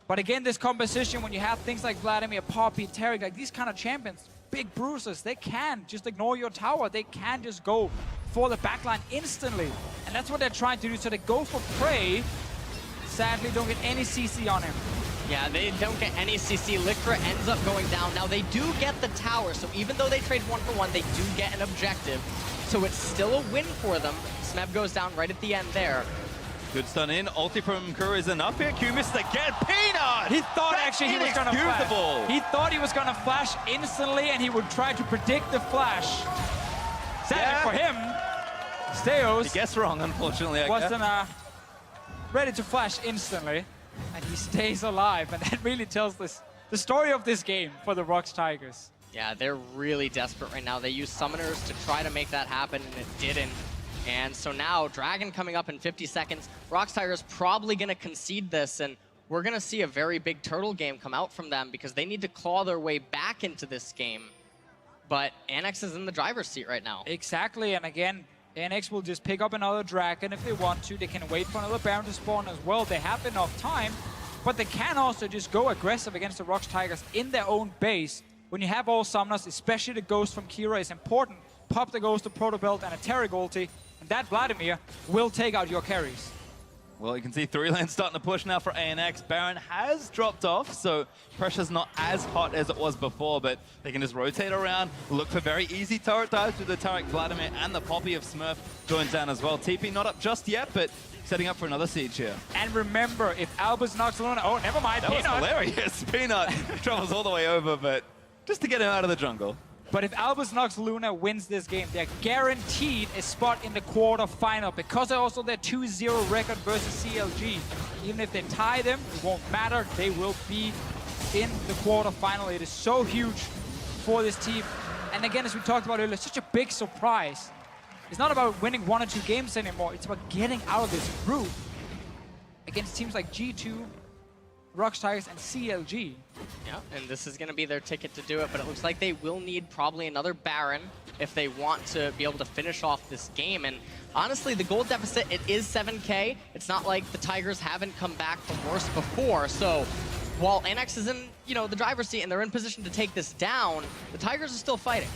But again, this composition, when you have things like Vladimir, Poppy, Tarek, like these kind of champions, big bruisers, they can just ignore your tower. They can just go for the backline instantly. And that's what they're trying to do. So they go for Prey. Sadly, don't get any CC on him. Yeah, they don't get any CC. Licra ends up going down. Now, they do get the tower, so even though they trade 1-for-1, they do get an objective. So it's still a win for them. Smeb goes down right at the end there. Good stun in. Ulti from Kura is enough here. Q missed again. Peanut! He thought actually he was going to flash. He thought he was going to flash instantly, and he would try to predict the flash. Sadly for him, Steos he guessed wrong, unfortunately. wasn't ready to flash instantly, and he stays alive. And that really tells the story of this game for the ROX Tigers. Yeah, they're really desperate right now. They use summoners to try to make that happen, and it didn't. And so now, Dragon coming up in 50 seconds. ROX Tigers probably going to concede this, and we're going to see a very big turtle game come out from them because they need to claw their way back into this game. But ANX is in the driver's seat right now. Exactly, and again, ANX will just pick up another Dragon if they want to. They can wait for another Baron to spawn as well. They have enough time, but they can also just go aggressive against the ROX Tigers in their own base. When you have all summoners, especially the Ghost from Kira is important. Pop the Ghost, the Proto Belt, and a Tarek ulti. And that Vladimir will take out your carries. Well, you can see 3 lanes starting to push now for ANX. Baron has dropped off, so pressure's not as hot as it was before, but they can just rotate around, look for very easy turret dives with the Tarek Vladimir, and the Poppy of Smurf joins down as well. TP not up just yet, but setting up for another siege here. And remember, if Albus NoX Luna... Oh, never mind, That Peanut. was hilarious. Peanut travels all the way over, but just to get him out of the jungle. But if Albus NoX Luna wins this game, they're guaranteed a spot in the quarterfinal because they're also their 2-0 record versus CLG. Even if they tie them, it won't matter. They will be in the quarterfinal. It is so huge for this team. And again, as we talked about earlier, such a big surprise. It's not about winning 1 or 2 games anymore. It's about getting out of this group against teams like G2, ROX Tigers, and CLG. Yeah, and this is going to be their ticket to do it, but it looks like they will need probably another Baron if they want to be able to finish off this game. And honestly, the gold deficit, it is 7K. It's not like the Tigers haven't come back from worse before. So while ANX is in, the driver's seat and they're in position to take this down, the Tigers are still fighting.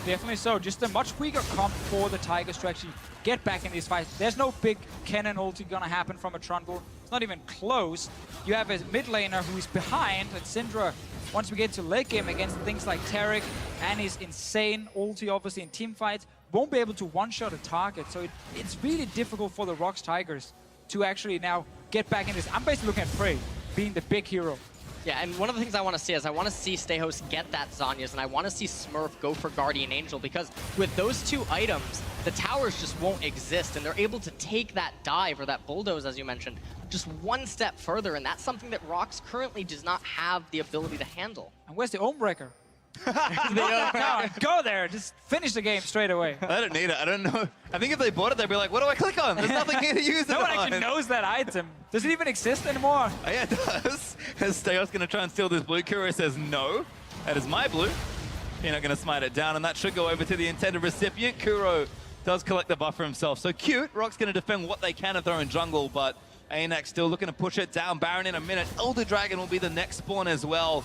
Definitely so. Just a much weaker comp for the Tigers to actually get back in these fights. There's no big cannon ulti gonna happen from a Trundle. It's not even close. You have a mid laner who is behind, and Syndra, once we get to late game against things like Tarek and his insane ulti, obviously in team fights, won't be able to one-shot a target. So it's really difficult for the ROX Tigers to actually now get back in this. I'm basically looking at Prey being the big hero. Yeah, and one of the things I want to see is I want to see Stayhost get that Zhonya's, and I want to see Smurf go for Guardian Angel, because with those 2 items, the towers just won't exist, and they're able to take that dive, or that bulldoze, as you mentioned, just 1 step further, and that's something that ROX currently does not have the ability to handle. And where's the Ohm Wrecker? Go there. Just finish the game straight away. I don't need it. I don't know. I think if they bought it, they'd be like, what do I click on? There's nothing here to use it No one on. actually knows that item. Does it even exist anymore? Oh, yeah, it does. Steos going to try and steal this blue. Kuro says no. That is my blue. You're not going to smite it down, and that should go over to the intended recipient. Kuro does collect the buff for himself. So cute. ROX going to defend what they can and throw in jungle, but ANX still looking to push it down. Baron in a minute. Elder Dragon will be the next spawn as well.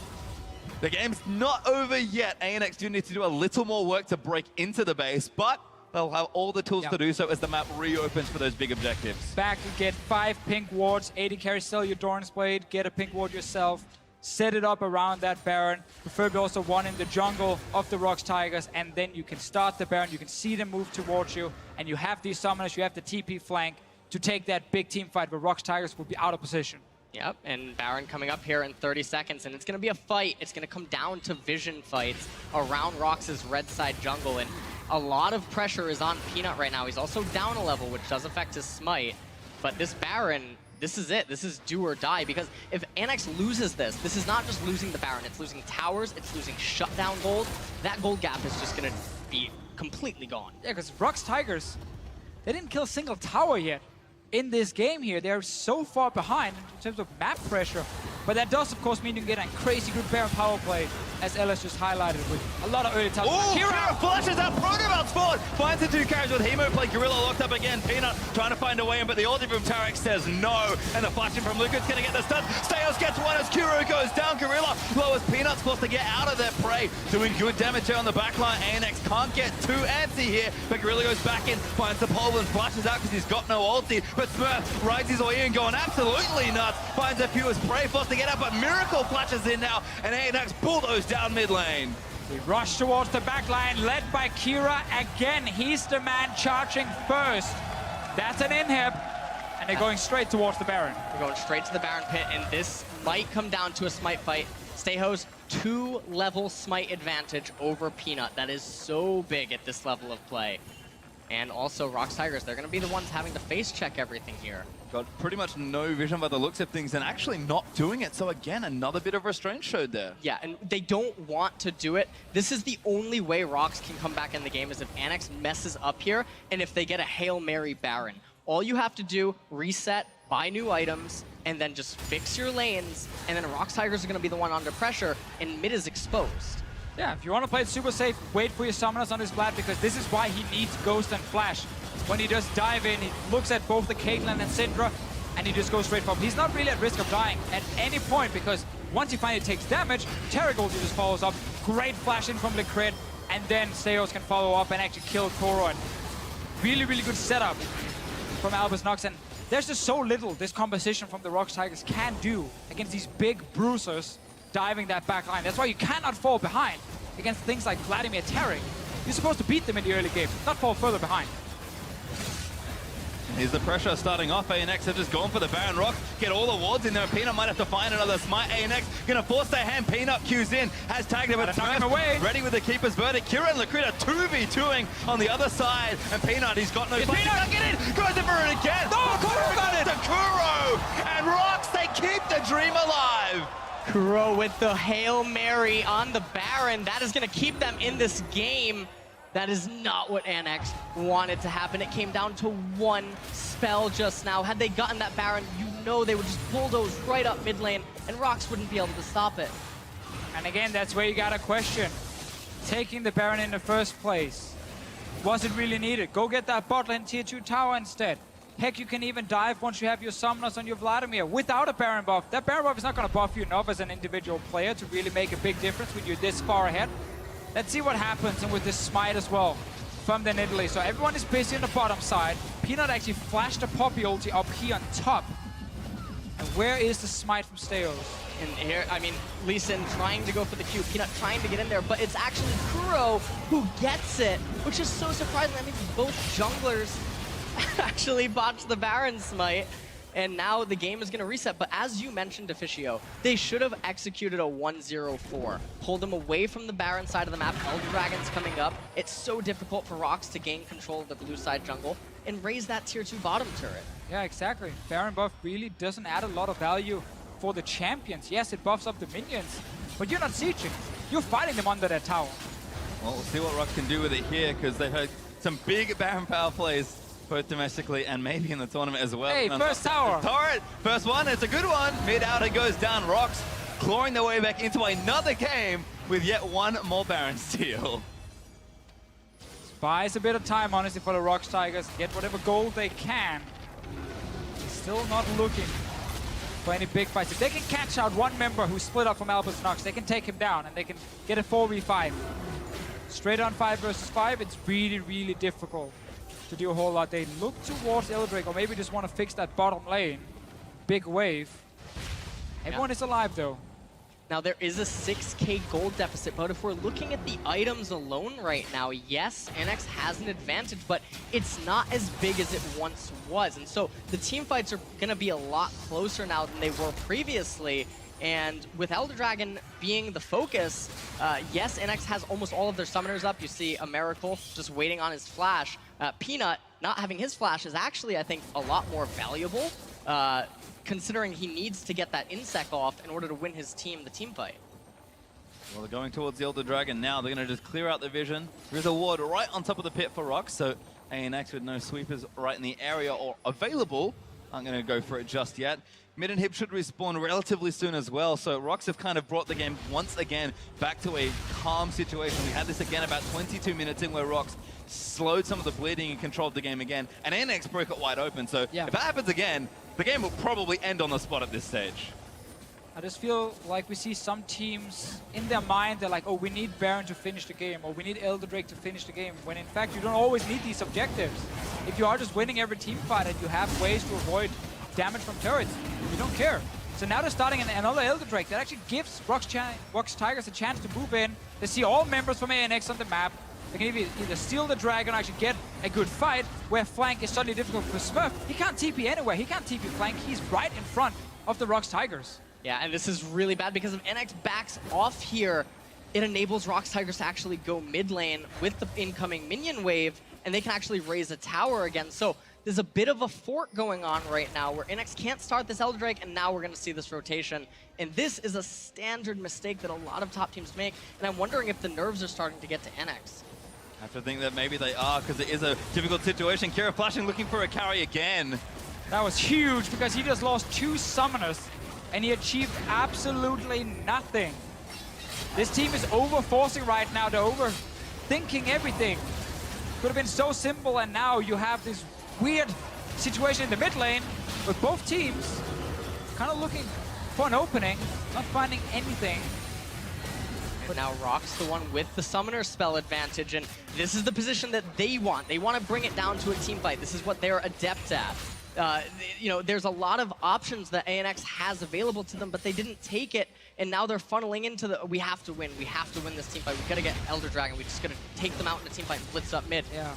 The game's not over yet. ANX do need to do a little more work to break into the base, but they'll have all the tools to do so as the map reopens for those big objectives. Back, get 5 pink wards. AD carry, sell your Doran's Blade, get a pink ward yourself. Set it up around that Baron. Preferably also one in the jungle of the ROX Tigers, and then you can start the Baron. You can see them move towards you, and you have these summoners, you have the TP flank to take that big team fight where ROX Tigers will be out of position. Yep, and Baron coming up here in 30 seconds, and it's going to be a fight. It's going to come down to vision fights around ROX's red side jungle, and a lot of pressure is on Peanut right now. He's also down a level, which does affect his smite, but this Baron, this is it. This is do or die, because if ANX loses this, this is not just losing the Baron, it's losing towers, it's losing shutdown gold. That gold gap is just going to be completely gone. Yeah, because ROX Tigers, they didn't kill a single tower yet. In this game here, they're so far behind in terms of map pressure. But that does, of course, mean you can get a crazy good Baron power play, as Ellis just highlighted, with a lot of early towers. Oh, Kira flashes out, Protobout's forward, finds the 2 carries with Hemo play, Gorilla locked up again, Peanut trying to find a way in, but the ulti from Tarek says no, and the flashing from Lucas going to get the stun. Steos gets one as Kuro goes down, Gorilla lowers Peanut's supposed to get out of their prey, doing good damage here on the backline. ANX can't get too antsy here, but Gorilla goes back in, finds the pole and flashes out because he's got no ulti, but Smurf rides his way in, going absolutely nuts, finds a fewest prey, forced to get up, but Miracle flashes in now, and ANX bulldoze down mid lane. We rush towards the back line, led by Kira again. He's the man charging first. That's an inhib, and they're going straight towards the Baron. We're going straight to the Baron pit, and this might come down to a smite fight. Steho's 2-level smite advantage over Peanut. That is so big at this level of play. And also ROX Tigers, they're going to be the ones having to face check everything here. Got pretty much no vision by the looks of things and actually not doing it. So again, another bit of restraint showed there. Yeah, and they don't want to do it. This is the only way ROX can come back in the game, is if ANX messes up here and if they get a Hail Mary Baron. All you have to do, reset, buy new items, and then just fix your lanes, and then ROX Tigers are going to be the one under pressure, and mid is exposed. Yeah, if you want to play it super safe, wait for your summoners on his Vlad, because this is why he needs Ghost and Flash. When he does dive in, he looks at both the Caitlyn and Syndra, and he just goes straight for him. He's not really at risk of dying at any point, because once he finally takes damage, Terrigal just follows up. Great flash in from Licrid, and then Steos can follow up and actually kill Koro. And really, really good setup from Albus NoX. And there's just so little this composition from the ROX Tigers can do against these big bruisers diving that back line. That's why you cannot fall behind against things like Vladimir Tarek. You're supposed to beat them in the early game, not fall further behind. Here's the pressure starting off. ANX have just gone for the Baron ROX. Get all the wards in there. Peanut might have to find another smite. ANX gonna force their hand. Peanut cues in, has tagged him, but knock him away. Ready with the Keeper's Verdict. Kira and Licrid are 2v2ing on the other side. And Peanut, he's got no flash. He can't get in. Goes in for it again. No, Kuro got it. To Kuro. And ROX, they keep the dream alive. Kuro with the Hail Mary on the Baron. That is going to keep them in this game. That is not what ANX wanted to happen. It came down to one spell just now. Had they gotten that Baron, you know they would just bulldoze right up mid lane, and ROX wouldn't be able to stop it. And again, that's where you got to question. Taking the Baron in the first place, was it really needed? Go get that bot lane tier 2 tower instead. Heck, you can even dive once you have your summoners on your Vladimir without a Baron buff. That Baron buff is not going to buff you enough as an individual player to really make a big difference when you're this far ahead. Let's see what happens, and with this smite as well from the Nidalee. So everyone is busy on the bottom side. Peanut actually flashed a Poppy ulti up here on top. And where is the smite from Steos? And here, I mean, Lee Sin trying to go for the Q, Peanut trying to get in there, but it's actually Kuro who gets it, which is so surprising. That means both junglers actually botched the Baron smite. And now the game is going to reset. But as you mentioned, Deficio, they should have executed a 1-0-4. Pulled them away from the Baron side of the map. Elder Dragon's coming up. It's so difficult for ROX to gain control of the blue side jungle and raise that tier 2 bottom turret. Yeah, exactly. Baron buff really doesn't add a lot of value for the champions. Yes, it buffs up the minions, but you're not sieging. you're fighting them under that tower. Well, we'll see what ROX can do with it here, because they've had some big Baron power plays, both domestically and maybe in the tournament as well. Hey, first tower. Turret, first one, it's a good one. Mid outer goes down, ROX clawing their way back into another game with yet one more Baron steal. Buys a bit of time, honestly, for the ROX Tigers. Get whatever gold they can. Still not looking for any big fights. If they can catch out one member who split up from Albus NoX, they can take him down and they can get a 4v5. Straight on 5 versus 5, it's really, really difficult to do a whole lot. They look towards Eldrake, or maybe just want to fix that bottom lane. Big wave. Everyone is alive, though. Now, there is a 6k gold deficit, but if we're looking at the items alone right now, yes, ANX has an advantage, but it's not as big as it once was. And so the team fights are going to be a lot closer now than they were previously. And with Elder Dragon being the focus, yes, ANX has almost all of their summoners up. You see a Miracle just waiting on his flash. Peanut not having his flash is actually, I think, a lot more valuable, considering he needs to get that insect off in order to win his team the team fight. Well, they're going towards the Elder Dragon now. They're going to just clear out the vision. There's a ward right on top of the pit for ROX, so ANX with no sweepers right in the area or available aren't going to go for it just yet. Mid and Hip should respawn relatively soon as well, so ROX have kind of brought the game once again back to a calm situation. We had this again about 22 minutes in where ROX slowed some of the bleeding and controlled the game again, and ANX broke it wide open, so if that happens again, the game will probably end on the spot at this stage. I just feel like we see some teams in their mind, they're like, oh, we need Baron to finish the game, or we need Elder Drake to finish the game, when in fact you don't always need these objectives. If you are just winning every team fight and you have ways to avoid damage from turrets, you don't care. So now they're starting another Elder Drake that actually gives ROX Tigers a chance to move in. They see all members from ANX on the map. They can either steal the dragon or actually get a good fight, where flank is suddenly difficult for Smurf. He can't TP anywhere. He can't TP flank. He's right in front of the ROX Tigers. Yeah, and this is really bad because if NX backs off here, it enables ROX Tigers to actually go mid lane with the incoming minion wave, and they can actually raise a tower again. So there's a bit of a fort going on right now where NX can't start this Elder Drake, and now we're going to see this rotation. And this is a standard mistake that a lot of top teams make, and I'm wondering if the nerves are starting to get to NX. I have to think that maybe they are, because it is a difficult situation. Kira flashing, looking for a carry again. That was huge, because he just lost 2 summoners, and he achieved absolutely nothing. This team is over-forcing right now. They're overthinking everything. Could have been so simple, and now you have this weird situation in the mid lane with both teams kind of looking for an opening, not finding anything. But now ROX the one with the summoner spell advantage, and this is the position that they want. They want to bring it down to a team fight. This is what they're adept at. You know, there's a lot of options that ANX has available to them, but they didn't take it, and now they're funneling into the, we have to win this team fight. We gotta get Elder Dragon. We just gotta take them out in a team fight and blitz up mid. Yeah.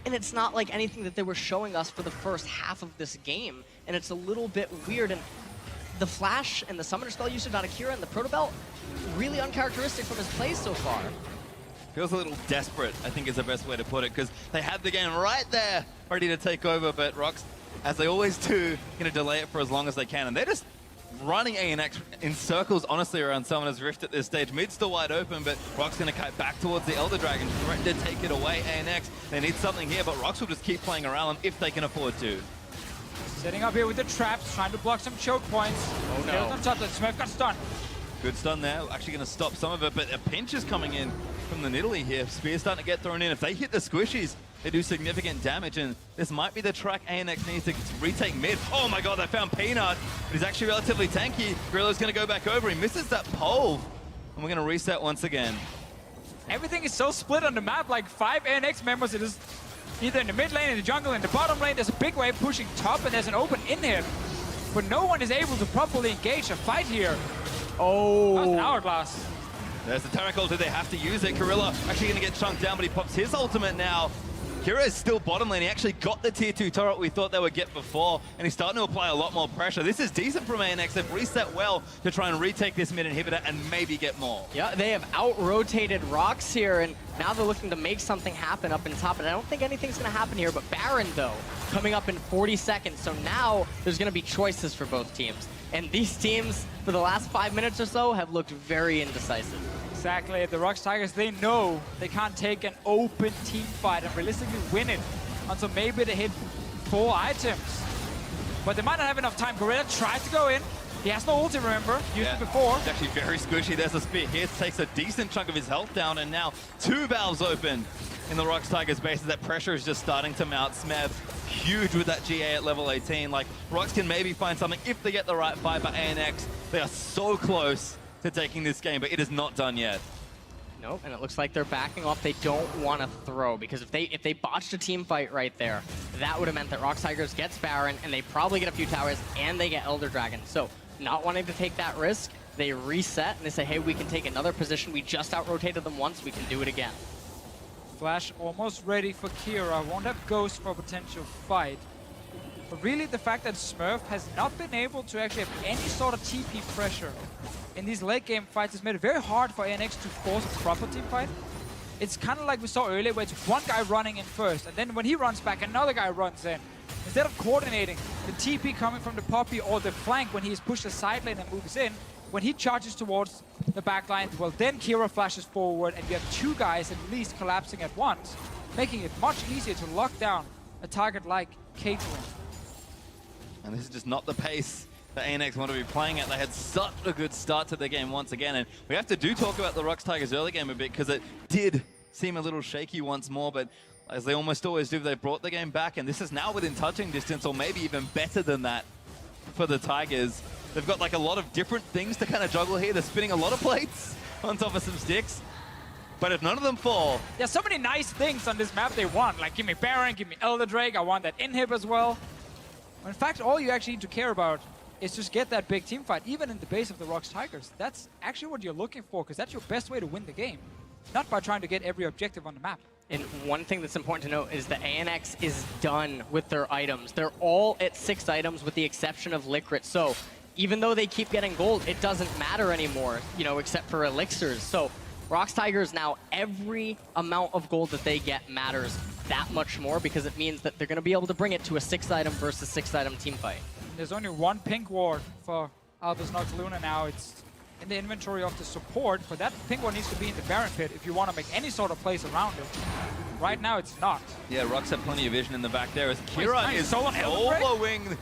And it's not like anything that they were showing us for the first half of this game, and it's a little bit weird. And the flash and the summoner spell usage on Akira and the Proto Belt, really uncharacteristic from his plays so far. Feels a little desperate, I think is the best way to put it, because they had the game right there, ready to take over, but ROX, as they always do, going to delay it for as long as they can. And they're just running ANX in circles, honestly, around Summoner's Rift at this stage. Mid's still wide open, but ROX going to cut back towards the Elder Dragon, threatening to take it away. ANX, they need something here, but ROX will just keep playing around them if they can afford to. Setting up here with the traps, trying to block some choke points. Oh no. On top, Smurf got stunned. Good stun there, actually going to stop some of it, but a pinch is coming in from the Nidalee here. Spear's starting to get thrown in. If they hit the squishies, they do significant damage, and this might be the track ANX needs to retake mid. Oh my god, they found Peanut, but he's actually relatively tanky. Gorilla's going to go back over. He misses that pole, and we're going to reset once again. Everything is so split on the map, like 5 ANX members. It is either in the mid lane, in the jungle, in the bottom lane. There's a big wave pushing top, and there's an open in here. But no one is able to properly engage a fight here. Oh. That was an hourglass. There's the Taric ult. They have to use it. Gorilla actually going to get chunked down, but he pops his ultimate now. Kira is still bottom lane. He actually got the tier 2 turret we thought they would get before, and he's starting to apply a lot more pressure. This is decent from ANX. They've reset well to try and retake this mid inhibitor and maybe get more. Yeah, they have out-rotated ROX here, and now they're looking to make something happen up in top, and I don't think anything's going to happen here, but Baron, though, coming up in 40 seconds, so now there's going to be choices for both teams. And these teams, for the last 5 minutes or so, have looked very indecisive. Exactly. The ROX Tigers, they know they can't take an open team fight and realistically win it until maybe they hit 4 items. But they might not have enough time. Gorilla tried to go in. He has no ulti, remember? Used it before. It's actually very squishy. There's a spear here. Takes a decent chunk of his health down, and now 2 valves open in the ROX Tigers base. That pressure is just starting to mount. Smeb, huge with that GA at level 18. Like, ROX can maybe find something if they get the right fight, but ANX, they are so close to taking this game, but it is not done yet. Nope, and it looks like they're backing off. They don't want to throw, because if they botched a team fight right there, that would have meant that ROX Tigers gets Baron, and they probably get a few towers, and they get Elder Dragon. So, not wanting to take that risk, they reset, and they say, hey, we can take another position. We just out-rotated them once, we can do it again. Flash almost ready for Kira. Won't have Ghost for a potential fight. But really, the fact that Smurf has not been able to actually have any sort of TP pressure in these late game fights has made it very hard for ANX to force a proper team fight. It's kind of like we saw earlier, where it's one guy running in first, and then when he runs back, another guy runs in. Instead of coordinating the TP coming from the Poppy or the flank when he's pushed the side lane and moves in, when he charges towards the back line, well, then Kira flashes forward, and you have 2 guys at least collapsing at once, making it much easier to lock down a target like Caitlyn. And this is just not the pace that ANX want to be playing at. They had such a good start to the game once again, and we have to talk about the ROX Tigers early game a bit, because it did seem a little shaky once more, but as they almost always do, they brought the game back, and this is now within touching distance, or maybe even better than that for the Tigers. They've got like a lot of different things to kind of juggle here. They're spinning a lot of plates on top of some sticks, but if none of them fall... There's so many nice things on this map they want, like give me Baron, give me Elder Drake, I want that inhib as well. In fact, all you actually need to care about is just get that big team fight, even in the base of the ROX Tigers. That's actually what you're looking for, because that's your best way to win the game, not by trying to get every objective on the map. And one thing that's important to note is that ANX is done with their items. They're all at 6 items with the exception of Licrit. So even though they keep getting gold, it doesn't matter anymore, you know, except for elixirs. So ROX Tigers now, every amount of gold that they get matters that much more, because it means that they're going to be able to bring it to a 6-item versus 6-item team fight. There's only 1 pink ward for Albus NoX Luna now. It's in the inventory of the support, but that pink ward needs to be in the Baron pit if you want to make any sort of plays around it. Right now, it's not. Yeah, ROX have plenty of vision in the back there as Kira is soloing.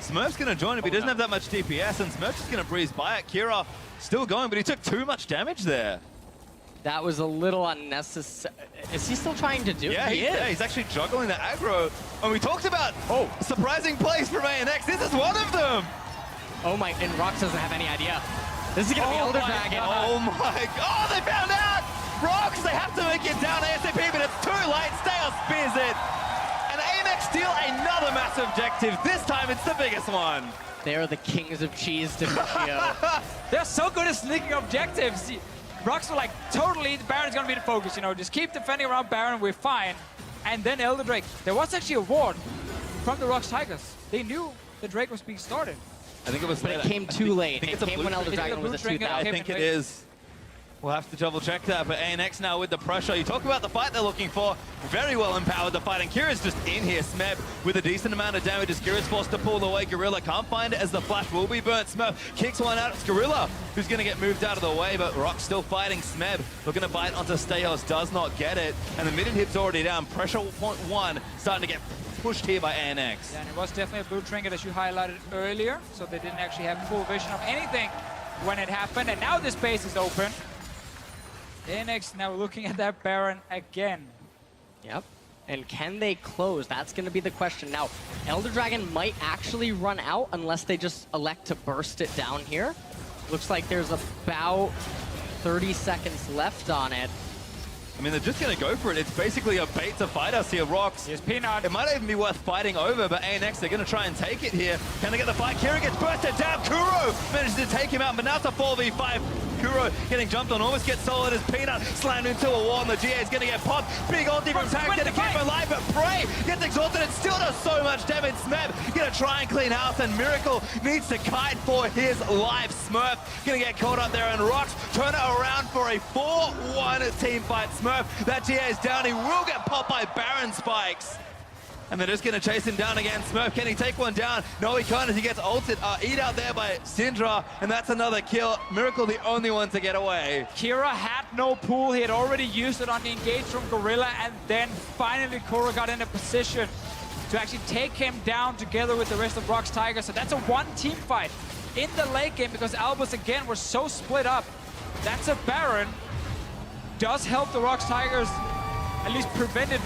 Smurf's going to join him, but he doesn't have that much DPS, and Smurf's just going to breeze by it. Kira still going, but he took too much damage there. That was a little unnecessary. Is he still trying to do it? Yeah, he's actually juggling the aggro. And we talked about surprising plays from ANX. This is one of them. Oh my, and ROX doesn't have any idea. This is going to be Elder Dragon. Oh my god, they found out! ROX, they have to make it down ASAP, but it's too late. Stale spears it. And ANX steal another massive objective. This time it's the biggest one. They're the kings of cheese, Demetrio. They're so good at sneaking objectives. ROX were like, totally, the Baron's gonna be the focus, you know, just keep defending around Baron, we're fine. And then Elder Drake. There was actually a ward from the ROX Tigers. They knew the Drake was being started. I think it was... But it came too late. It came when Elder Dragon was at 2,000. I think it is. We'll have to double check that, but ANX now with the pressure. You talk about the fight they're looking for. Very well empowered the fight, and Kira's just in here. Smeb with a decent amount of damage as Kira's forced to pull away. Gorilla can't find it as the flash will be burnt. Smeb kicks one out. It's Gorilla who's going to get moved out of the way, but ROX still fighting. Smeb looking to bite onto Stayos, does not get it, and the mid-hip's already down. Pressure point 1 starting to get pushed here by ANX. Yeah, and it was definitely a blue trinket as you highlighted earlier, so they didn't actually have full vision of anything when it happened, and now this base is open. ANX now looking at that Baron again. Yep. And can they close? That's going to be the question. Now, Elder Dragon might actually run out unless they just elect to burst it down here. Looks like there's about 30 seconds left on it. I mean, they're just going to go for it. It's basically a bait to fight us here, ROX. Here's Peanut. It might even be worth fighting over, but ANX, they're going to try and take it here. Can they get the fight? Kira gets bursted down. Kuro manages to take him out, but now it's a 4v5. Kuro getting jumped on, almost gets solid as Peanut slammed into a wall, and the GA is going to get popped. Big ulti from Tank, going to keep him alive, but Prey gets exhausted and still does so much damage. Smeb going to try and clean house, and Miracle needs to kite for his life. Smurf going to get caught up there, and ROX turn it around for a 4-1 team fight. Smurf, that GA is down. He will get popped by Baron spikes. and they're just going to chase him down again. Smurf, can he take one down? No, he can't as he gets ulted, eat out there by Syndra, and that's another kill. Miracle the only one to get away. Kira had no pool. He had already used it on the engage from Gorilla, and then finally Kura got in a position to actually take him down together with the rest of ROX Tigers. So that's a one-team fight in the late game because Albus, again, were so split up. That's a Baron. Does help the ROX Tigers at least prevent it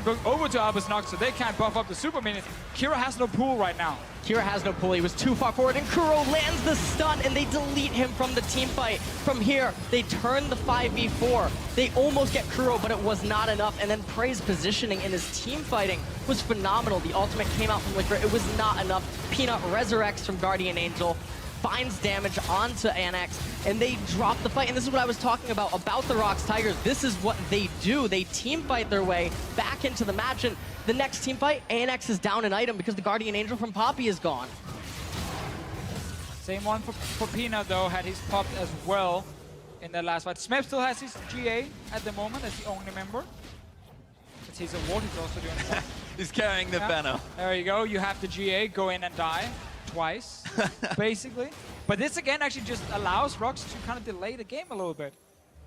going over to Albus NoX so they can't buff up the super minions. Kira has no pool right now. Kira has no pull, he was too far forward, and Kuro lands the stun, and they delete him from the team fight. From here, they turn the 5v4. They almost get Kuro, but it was not enough, and then Prey's positioning in his team fighting was phenomenal. The ultimate came out from Liquor, it was not enough. Peanut resurrects from Guardian Angel, finds damage onto ANX, and they drop the fight. And this is what I was talking about the ROX Tigers. This is what they do. They team fight their way back into the match, and the next team fight, ANX is down an item because the Guardian Angel from Poppy is gone. Same one for Peanut, though, had his popped as well in that last fight. Smep still has his GA at the moment as the only member. It's his award, he's also doing it. He's carrying the banner. There you go, you have the GA, go in and die. Twice, basically. But this again actually just allows ROX to kind of delay the game a little bit.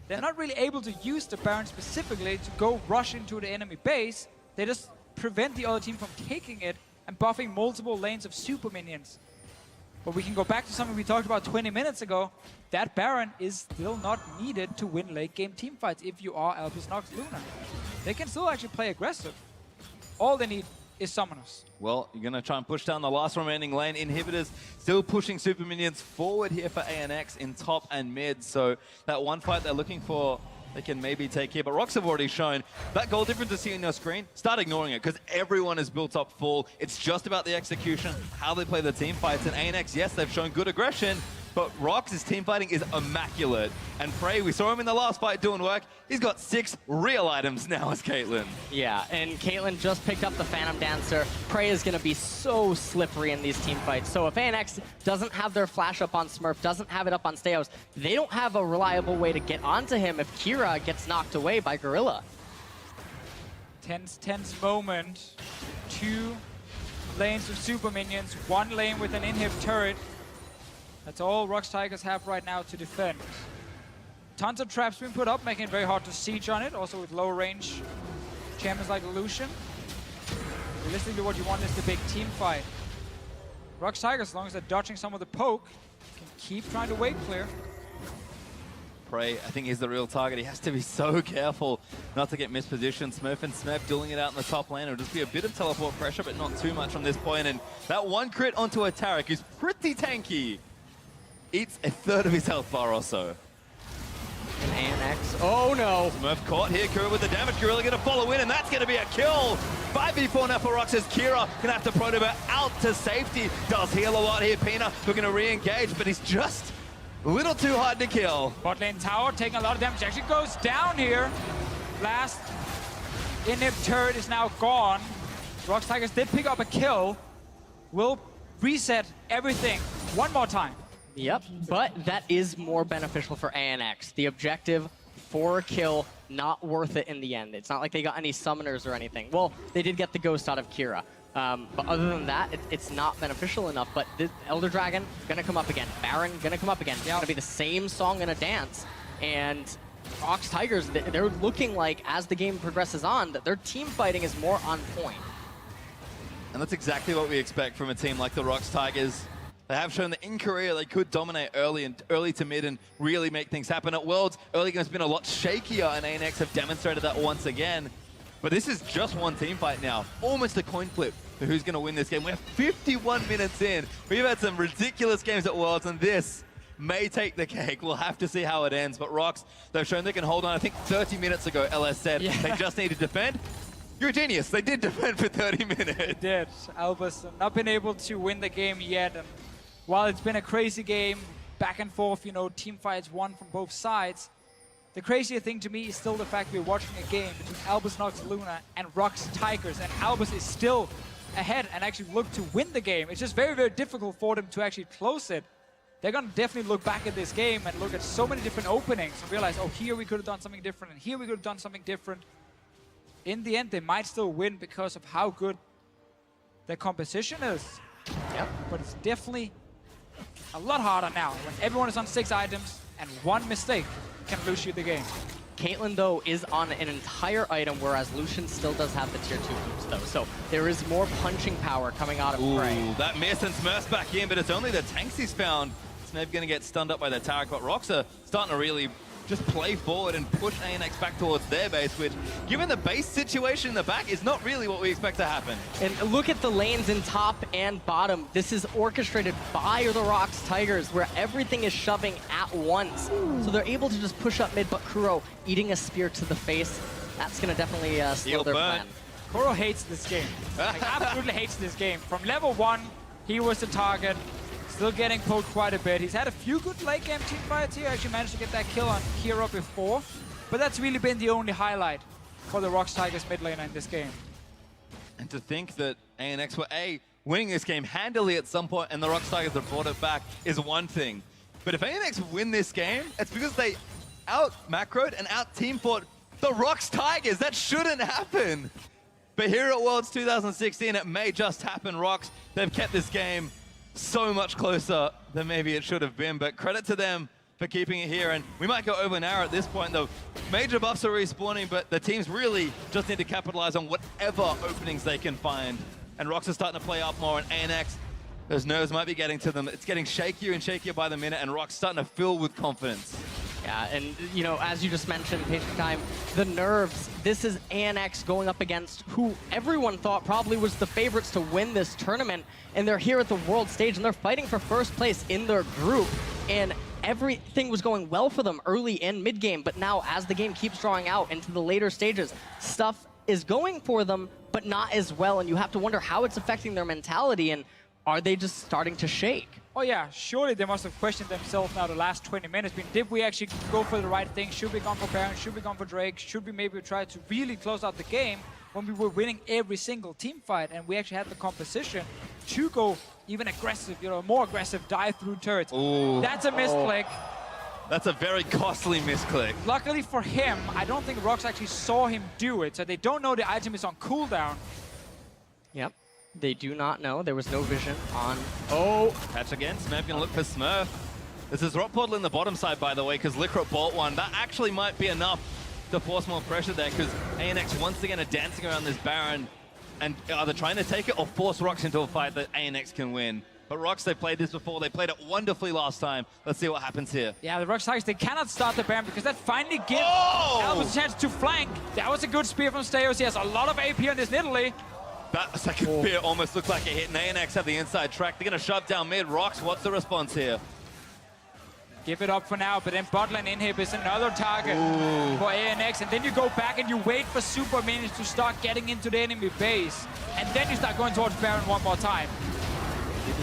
They're not really able to use the Baron specifically to go rush into the enemy base. They just prevent the other team from taking it and buffing multiple lanes of super minions. But we can go back to something we talked about 20 minutes ago. That Baron is still not needed to win late game team fights if you are Albus NoX Luna. They can still actually play aggressive. All they need is summoners. Well, you're going to try and push down the last remaining lane. Inhibitors still pushing super minions forward here for ANX in top and mid. So that one fight they're looking for, they can maybe take here. But ROX have already shown that goal difference you see on your screen. Start ignoring it because everyone is built up full. It's just about the execution, how they play the team fights. And ANX, yes, they've shown good aggression, but ROX's team fighting is immaculate. And Prey, we saw him in the last fight doing work. He's got 6 real items now as Caitlyn. Yeah, and Caitlyn just picked up the Phantom Dancer. Prey is going to be so slippery in these team fights. So if ANX doesn't have their flash up on Smurf, doesn't have it up on Steos, they don't have a reliable way to get onto him if Kira gets knocked away by Gorilla. Tense moment. 2 lanes of super minions, 1 lane with an inhib turret. That's all ROX Tigers have right now to defend. Tons of traps being put up, making it very hard to siege on it, also with low range champions like Lucian. Realistically, what you want is the big team fight. ROX Tigers, as long as they're dodging some of the poke, can keep trying to wave clear. Prey, I think he's the real target. He has to be so careful not to get mispositioned. Smurf and Smep dueling it out in the top lane. It'll just be a bit of teleport pressure, but not too much from this point. And that one crit onto a Taric is pretty tanky. Eats a third of his health bar or so. And ANX, oh no. Smurf caught here, Kira with the damage. Gorilla gonna follow in, and that's gonna be a kill. 5v4 now for ROX as Kira gonna have to Protober out to safety. Does heal a lot here. Pina looking to re-engage, but he's just a little too hard to kill. Bot lane tower taking a lot of damage. Actually goes down here. Last inhib turret is now gone. ROX Tigers did pick up a kill. Will reset everything one more time. Yep, but that is more beneficial for ANX. The objective for a kill, not worth it in the end. It's not like they got any summoners or anything. Well, they did get the ghost out of Kira. But other than that, it's not beneficial enough. But the Elder Dragon, gonna come up again. Baron, gonna come up again. It's gonna be the same song and a dance. And ROX Tigers, they're looking like, as the game progresses on, that their team fighting is more on point. And that's exactly what we expect from a team like the ROX Tigers. They have shown that in Korea they could dominate early to mid and really make things happen. At Worlds, early game's been a lot shakier, and ANX have demonstrated that once again. But this is just one team fight now. Almost a coin flip for who's going to win this game. We're 51 minutes in. We've had some ridiculous games at Worlds, and this may take the cake. We'll have to see how it ends. But ROX, they've shown they can hold on. I think 30 minutes ago, LS said they just need to defend. You're a genius. They did defend for 30 minutes. They did. Albus not been able to win the game yet. And while it's been a crazy game, back and forth, you know, team fights won from both sides, the crazier thing to me is still the fact we're watching a game between Albus NoX Luna and ROX Tigers, and Albus is still ahead and actually look to win the game. It's just very, very difficult for them to actually close it. They're going to definitely look back at this game and look at so many different openings and realize, oh, here we could have done something different, and here we could have done something different. In the end, they might still win because of how good the composition is. Yep. But it's definitely a lot harder now when everyone is on 6 items and one mistake can lose you the game. Caitlyn, though, is on an entire item, whereas Lucian still does have the tier 2 boots, though. So there is more punching power coming out of Prey. That miss and Smurf's back in, but it's only the tanks he's found. Smurf going to get stunned up by the Tarek, but ROX are starting to really just play forward and push ANX back towards their base, which, given the base situation in the back, is not really what we expect to happen. And look at the lanes in top and bottom. This is orchestrated by the ROX Tigers, where everything is shoving at once. So they're able to just push up mid, but Kuro eating a spear to the face, that's going to definitely slow their plan. Kuro hates this game. Like, absolutely hates this game. From level 1, he was the target. Still getting poked quite a bit. He's had a few good late game team fights here. Actually managed to get that kill on Kira before. But that's really been the only highlight for the ROX Tigers mid laner in this game. And to think that ANX were winning this game handily at some point and the ROX Tigers have brought it back is one thing. But if ANX win this game, it's because they out-macroed and out-team fought the ROX Tigers. That shouldn't happen. But here at Worlds 2016, it may just happen. ROX, they've kept this game so much closer than maybe it should have been, but credit to them for keeping it here. And we might go over an hour at this point, though. Major buffs are respawning, but the teams really just need to capitalize on whatever openings they can find. And ROX are starting to play up more, and ANX, those nerves might be getting to them. It's getting shakier and shakier by the minute, and ROX starting to fill with confidence. Yeah, and you know, as you just mentioned, Patient Time, the nerves. This is ANX going up against who everyone thought probably was the favorites to win this tournament, and they're here at the world stage, and they're fighting for first place in their group, and everything was going well for them early in mid-game, but now as the game keeps drawing out into the later stages, stuff is going for them, but not as well, and you have to wonder how it's affecting their mentality, and are they just starting to shake? Oh yeah, surely they must have questioned themselves now the last 20 minutes. Did we actually go for the right thing? Should we go for Baron? Should we go for Drake? Should we maybe try to really close out the game when we were winning every single team fight and we actually had the composition to go even aggressive, you know, more aggressive, dive through turrets. Ooh. That's a misclick. That's a very costly misclick. Luckily for him, I don't think ROX actually saw him do it, so they don't know the item is on cooldown. Yep. They do not know. There was no vision on... Catch again. Smurf gonna look for Smurf. This is Rock Portal in the bottom side, by the way, because Licorice bolt one. That actually might be enough to force more pressure there, because ANX once again are dancing around this Baron and either trying to take it or force ROX into a fight that ANX can win. But ROX, they played this before. They played it wonderfully last time. Let's see what happens here. Yeah, the ROX Tigers, they cannot start the Baron because that finally gives Albus a chance to flank. That was a good spear from Steos. He has a lot of AP on this Nidalee. That second spear almost looked like a hit, and ANX have the inside track. They're going to shove down mid. ROX, what's the response here? Give it up for now, but then botlane inhib is another target for ANX, and then you go back and you wait for super minions to start getting into the enemy base, and then you start going towards Baron one more time.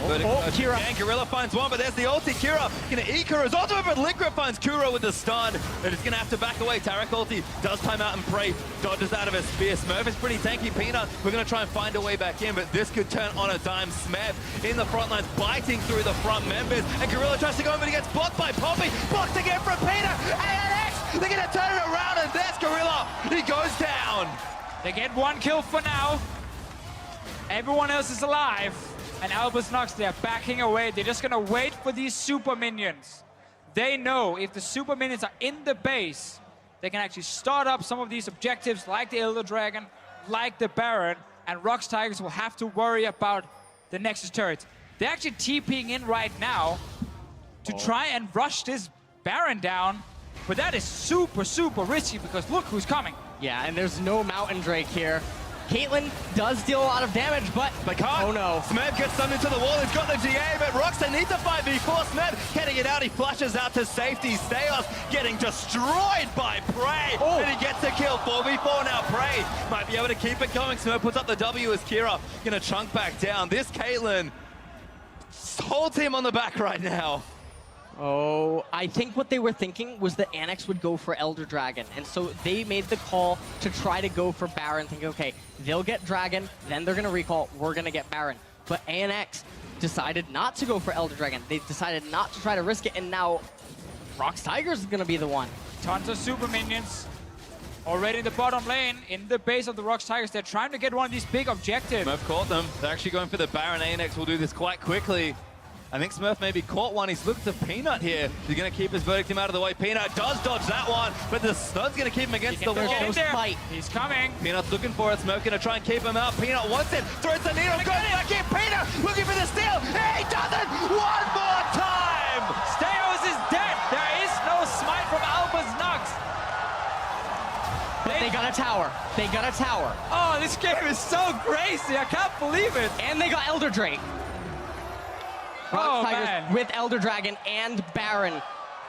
Kira. And Gorilla finds one, but there's the ulti. Kira gonna eat Kura's ultimate, but Liquid finds Kuro with the stun. They're just gonna have to back away. Tarek ulti does time out and Prey dodges out of his spear. Smurf is pretty tanky. Peanut, we're gonna try and find a way back in, but this could turn on a dime. Smurf in the front lines, biting through the front members, and Gorilla tries to go in, but he gets blocked by Poppy. Blocked again from Peanut. ANX, they're gonna turn it around, and there's Gorilla. He goes down. They get one kill for now. Everyone else is alive. And Albus NoX, they're backing away. They're just gonna wait for these super minions. They know if the super minions are in the base, they can actually start up some of these objectives like the Elder Dragon, like the Baron, and ROX Tigers will have to worry about the Nexus turrets. They're actually TPing in right now to try and rush this Baron down, but that is super, super risky because look who's coming. Yeah, and there's no Mountain Drake here. Caitlyn does deal a lot of damage, but they can't. Oh no. Smurf gets summoned to the wall. He's got the GA, but ROX, they need to fight before Smurf getting it out. He flashes out to safety. Steos getting destroyed by Prey. And he gets a kill. 4v4 now. Prey might be able to keep it going. Smurf puts up the W as Kira gonna chunk back down. This Caitlyn, whole team on the back right now. Oh, I think what they were thinking was that ANX would go for Elder Dragon, and so they made the call to try to go for Baron, thinking, okay, they'll get Dragon, then they're going to recall, we're going to get Baron. But ANX decided not to go for Elder Dragon. They decided not to try to risk it, and now ROX Tigers is going to be the one. Tons of super minions. Already in the bottom lane, in the base of the ROX Tigers, they're trying to get one of these big objectives. Smurf caught them. They're actually going for the Baron. ANX will do this quite quickly. I think Smurf maybe caught one. He's looked to Peanut here. He's going to keep his verdict out of the way. Peanut does dodge that one, but the Snud's going to keep him against the wall. He's coming. Peanut's looking for it. Smurf going to try and keep him out. Peanut wants it. Throws the needle. Goes back in. Peanut looking for the steal. He doesn't. One more time. Steos is dead. There is no smite from Albus NoX. But they got a tower. They got a tower. Oh, this game is so crazy. I can't believe it. And they got Elder Drake. Oh, Tigers man. with Elder Dragon and Baron.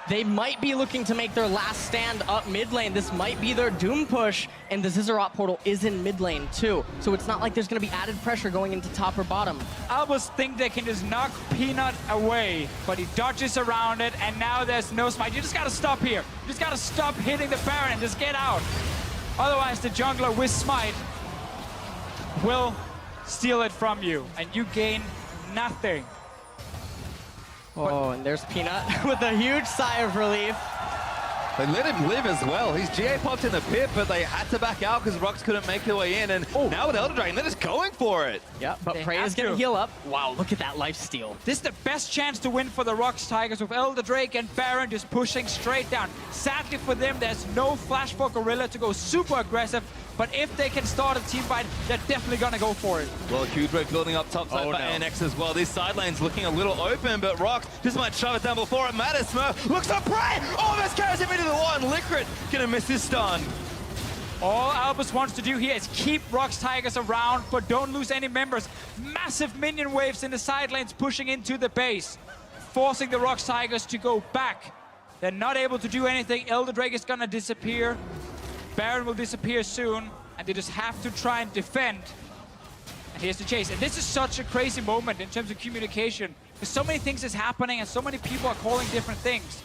They might be looking to make their last stand up mid lane. This might be their doom push, and the Zizzarat portal is in mid lane too. So it's not like there's going to be added pressure going into top or bottom. Albus think they can just knock Peanut away, but he dodges around it, and now there's no smite. You just got to stop here. You just got to stop hitting the Baron and just get out. Otherwise, the jungler with smite will steal it from you, and you gain nothing. Oh, and there's Peanut with a huge sigh of relief. They let him live as well. He's GA popped in the pit, but they had to back out because ROX couldn't make their way in. And now with Elder Dragon, they're just going for it. Yeah, but They Prey have is going to. to heal up. Wow, look at that life steal. This is the best chance to win for the ROX Tigers with Elder Drake and Baron just pushing straight down. Sadly for them, there's no flash for Gorilla to go super aggressive, but if they can start a team fight, they're definitely gonna go for it. Well, huge wave building up top side for ANX as well. These side lanes looking a little open, but ROX just might shove it down before it matters. Smurf looks for Prey! Almost carries him into the wall, and Liquid gonna miss his stun. All Albus wants to do here is keep ROX Tigers around, but don't lose any members. Massive minion waves in the side lanes pushing into the base, forcing the ROX Tigers to go back. They're not able to do anything. Elder Drake is gonna disappear. Baron will disappear soon, and they just have to try and defend. And here's the chase. And this is such a crazy moment in terms of communication, because so many things is happening and so many people are calling different things.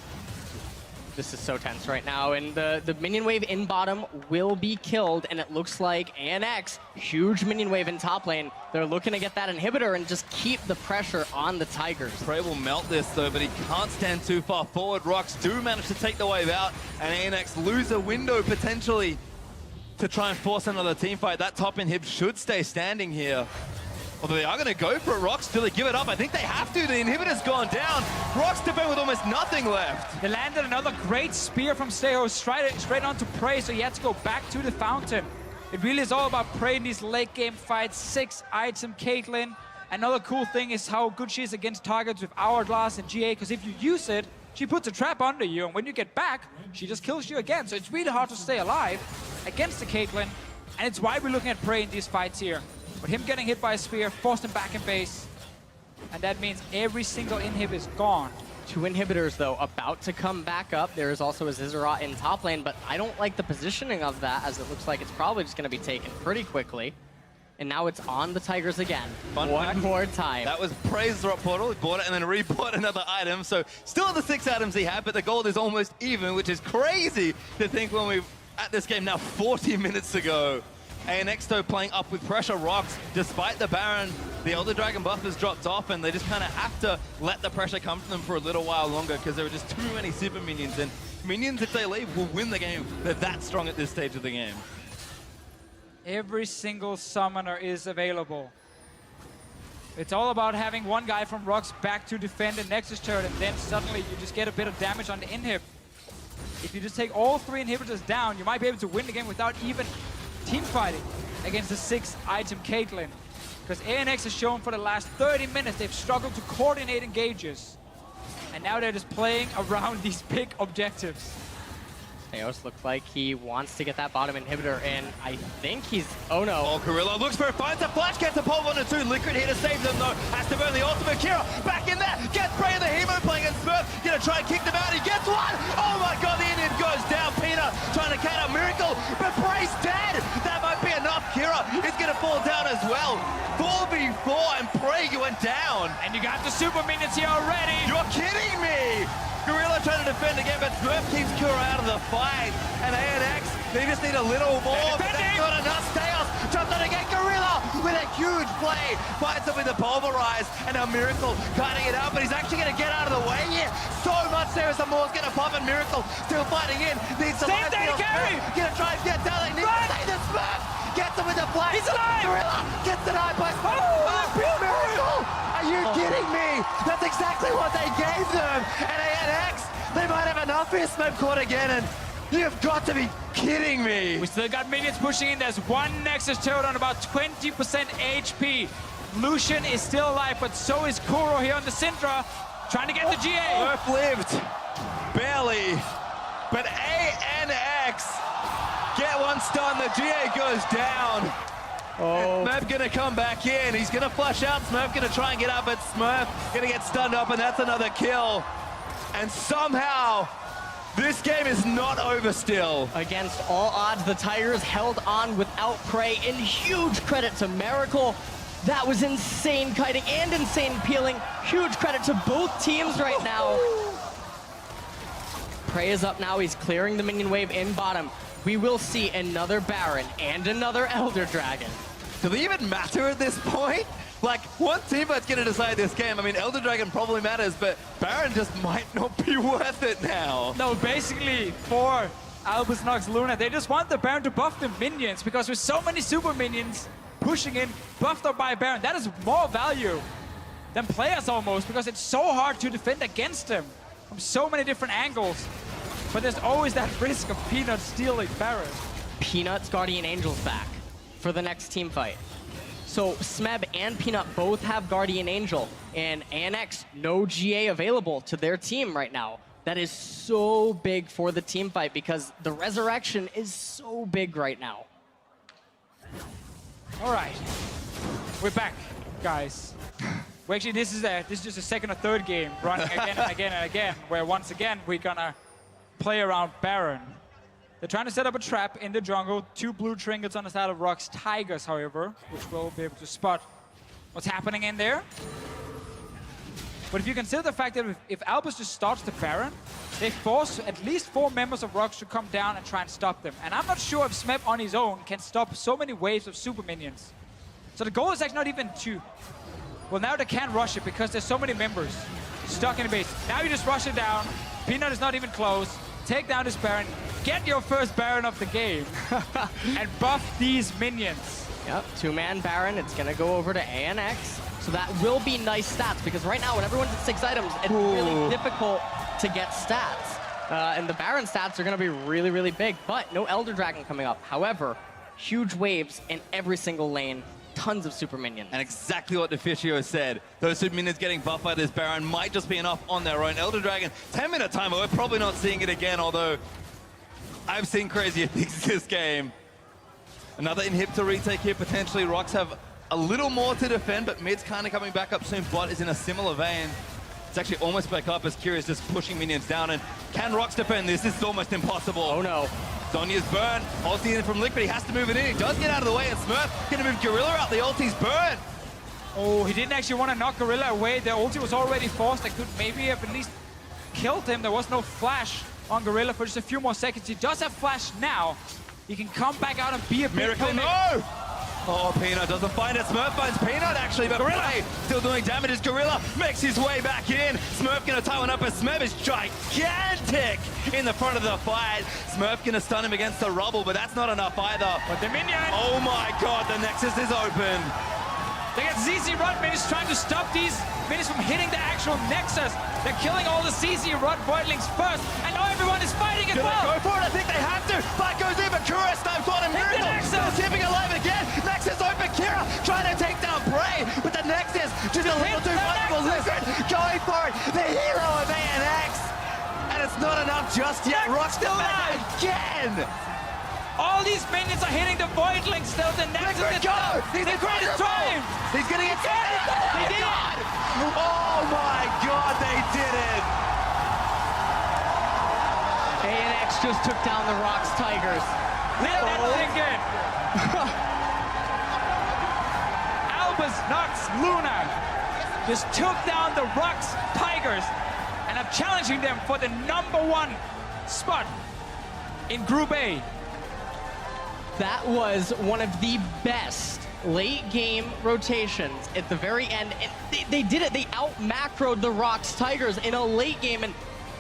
This is so tense right now, and the minion wave in bottom will be killed, and it looks like ANX, huge minion wave in top lane. They're looking to get that inhibitor and just keep the pressure on the Tigers. Prey will melt this though, but he can't stand too far forward. ROX do manage to take the wave out, and ANX lose a window potentially to try and force another team fight. That top inhib should stay standing here. Although they are going to go for it. ROX, do they give it up? I think they have to. The inhibitor's gone down. ROX defend with almost nothing left. They landed another great spear from Steos straight onto Prey, so he had to go back to the fountain. It really is all about Prey in these late game fights. 6-item Caitlyn. Another cool thing is how good she is against targets with Hourglass and GA, because if you use it, she puts a trap under you, and when you get back, she just kills you again. So it's really hard to stay alive against the Caitlyn, and it's why we're looking at Prey in these fights here. But him getting hit by a spear forced him back in base, and that means every single inhib is gone. 2 inhibitors, though, about to come back up. There is also a Zizzarat in top lane, but I don't like the positioning of that, as it looks like it's probably just going to be taken pretty quickly. And now it's on the Tigers again. Fun One fact, more time. That was Prey's drop portal. He bought it and then rebought another item. So still the 6 items he had, but the gold is almost even, which is crazy to think when we're at this game now 40 minutes ago. ANX though playing up with pressure. ROX, despite the Baron, the Elder Dragon buff has dropped off, and they just kind of have to let the pressure come to them for a little while longer because there are just too many super minions, and minions, if they leave, will win the game. They're that strong at this stage of the game. Every single summoner is available. It's all about having one guy from ROX back to defend the Nexus turret, and then suddenly you just get a bit of damage on the inhib. If you just take all 3 inhibitors down, you might be able to win the game without even team fighting against the 6-item Caitlyn. Because ANX has shown for the last 30 minutes they've struggled to coordinate engages. And now they're just playing around these big objectives. Steos looks like he wants to get that bottom inhibitor, and I think he's... Oh no. Oh, Gorilla looks for it, finds a flash, gets a pole 1 and 2. Liquid here to save them though. Has to burn the ultimate. Kira back in there, gets Prey in the Hemo playing against Smurf. Gonna try and kick them out. He gets one. Oh my god, the Indian goes down. Peanut trying to count a miracle, but Prey's dead. That might be enough. Kira is gonna fall down as well. 4v4 and Prey went down. And you got the super minions here already. You're kidding me! Gorilla trying to defend again, but Smurf keeps Kura out of the fight. And ANX, they just need a little more, but they've got enough. Steos jumps on again. Gorilla with a huge play. Fights up with the pulverize, and now Miracle cutting it up, but he's actually going to get out of the way here. So much there as the Moore's going to pop, and Miracle still fighting in. Needs to Same thing, carry! Going to try and get down. They need to save the Smurf. Gets him with the flash. He's alive! Gorilla gets denied by Smurf. Miracle! Are you kidding me? That's exactly what they gave them. And ANX, they might have enough here. Smurf caught again, and you've got to be kidding me. We still got minions pushing in. There's one Nexus turret on about 20% HP. Lucian is still alive, but so is Kuro here on the Syndra, trying to get the GA. Smurf lived. Barely. But ANX get one stun. The GA goes down. Oh. Smurf gonna come back in. He's gonna flush out. Smurf gonna try and get up, but Smurf gonna get stunned up, and that's another kill. And somehow, this game is not over still. Against all odds, the Tigers held on without prey, and huge credit to Miracle. That was insane kiting and insane peeling. Huge credit to both teams right now. Prey is up now. He's clearing the minion wave in bottom. We will see another Baron and another Elder Dragon. Do they even matter at this point? Like, one teamfight's gonna decide this game. I mean, Elder Dragon probably matters, but Baron just might not be worth it now. No, basically, for Albus NoX Luna, they just want the Baron to buff the minions, because with so many super minions pushing in, buffed up by Baron, that is more value than players almost, because it's so hard to defend against them from so many different angles. But there's always that risk of Peanut stealing Baron. Peanut's Guardian Angel's back for the next team fight. So Smeb and Peanut both have Guardian Angel, and ANX, no GA available to their team right now. That is so big for the team fight because the resurrection is so big right now. All right, we're back, guys. Well, actually, this is just a second or third game running again and again and again, where once again we're gonna play around Baron. They're trying to set up a trap in the jungle. 2 blue trinkets on the side of ROX Tigers, however, which will be able to spot what's happening in there. But if you consider the fact that if Albus just starts the Baron, they force at least 4 members of ROX to come down and try and stop them. And I'm not sure if Smeb on his own can stop so many waves of super minions. So the goal is actually not even to... Well, now they can't rush it because there's so many members stuck in the base. Now you just rush it down. Peanut is not even close. Take down this Baron. Get your first Baron of the game. And buff these minions. Yep, 2-man Baron. It's going to go over to ANX. So that will be nice stats because right now when everyone's at 6 items, it's really difficult to get stats. And the Baron stats are going to be really, really big. But no Elder Dragon coming up. However, huge waves in every single lane. Tons of super minions. And exactly what Deficio said. Those super minions getting buffed by this Baron might just be enough on their own. Elder Dragon, 10-minute timer. We're probably not seeing it again, although I've seen crazier things this game. Another inhibitor retake here, potentially. ROX have a little more to defend, but mid's kind of coming back up soon. Bot is in a similar vein. It's actually almost back up as Curious just pushing minions down. And can ROX defend this? This is almost impossible. Oh no. Sonya's burn. Ulti in from Liquid. He has to move it in. He does get out of the way, and Smurf going to move Gorilla out. The ulti's burn. Oh, he didn't actually want to knock Gorilla away. The ulti was already forced. They could maybe have at least killed him. There was no flash on Gorilla for just a few more seconds. He does have flash now. He can come back out and be a big Miracle, playmaker. no! Oh, Peanut doesn't find it. Smurf finds Peanut, actually, but Gorilla still doing damage as Gorilla makes his way back in. Smurf going to tie one up, as Smurf is gigantic in the front of the fight. Smurf going to stun him against the rubble, but that's not enough either. But the minion! Oh my god, the Nexus is open. They got ZZ Rod minions trying to stop these minions from hitting the actual Nexus. They're killing all the ZZ Rod Voidlings first, and now everyone is fighting as well. Go for it, I think they have to. Fight goes in, but Kura snipes on him. Miracle still keeping alive again. Nexus open, Kira trying to take down Prey, but the Nexus just a little too much for Lizard. Going for it, the hero of ANX. And it's not enough just yet. ROX still alive again. All these minions are hitting the Voidlings still. The Nexus is go! He's the greatest time! He's gonna get it! They did it! Oh my god, they did it! ANX just took down the ROX Tigers. Let that sink in! Albus NoX Luna just took down the ROX Tigers, and I'm challenging them for the #1 spot in Group A. That was one of the best late game rotations at the very end. And they did it. They out-macroed the ROX Tigers in a late game, and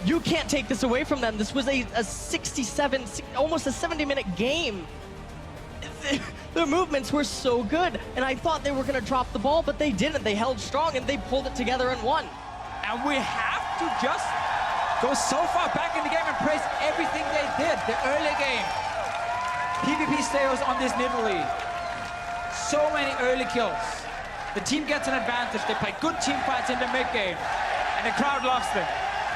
you can't take this away from them. This was a 67, almost a 70-minute game. Their movements were so good, and I thought they were going to drop the ball, but they didn't. They held strong, and they pulled it together and won. And we have to just go so far back in the game and praise everything they did. The early game, PvP Steos on this Nidalee. So many early kills. The team gets an advantage. They play good team fights in the mid game, and the crowd loves them.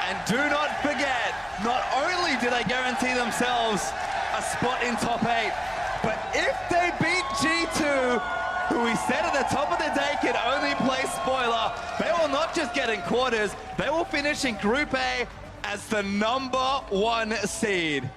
And do not forget, not only do they guarantee themselves a spot in top 8, but if they beat G2, who we said at the top of the day could only play spoiler, they will not just get in quarters, they will finish in Group A as the #1 seed.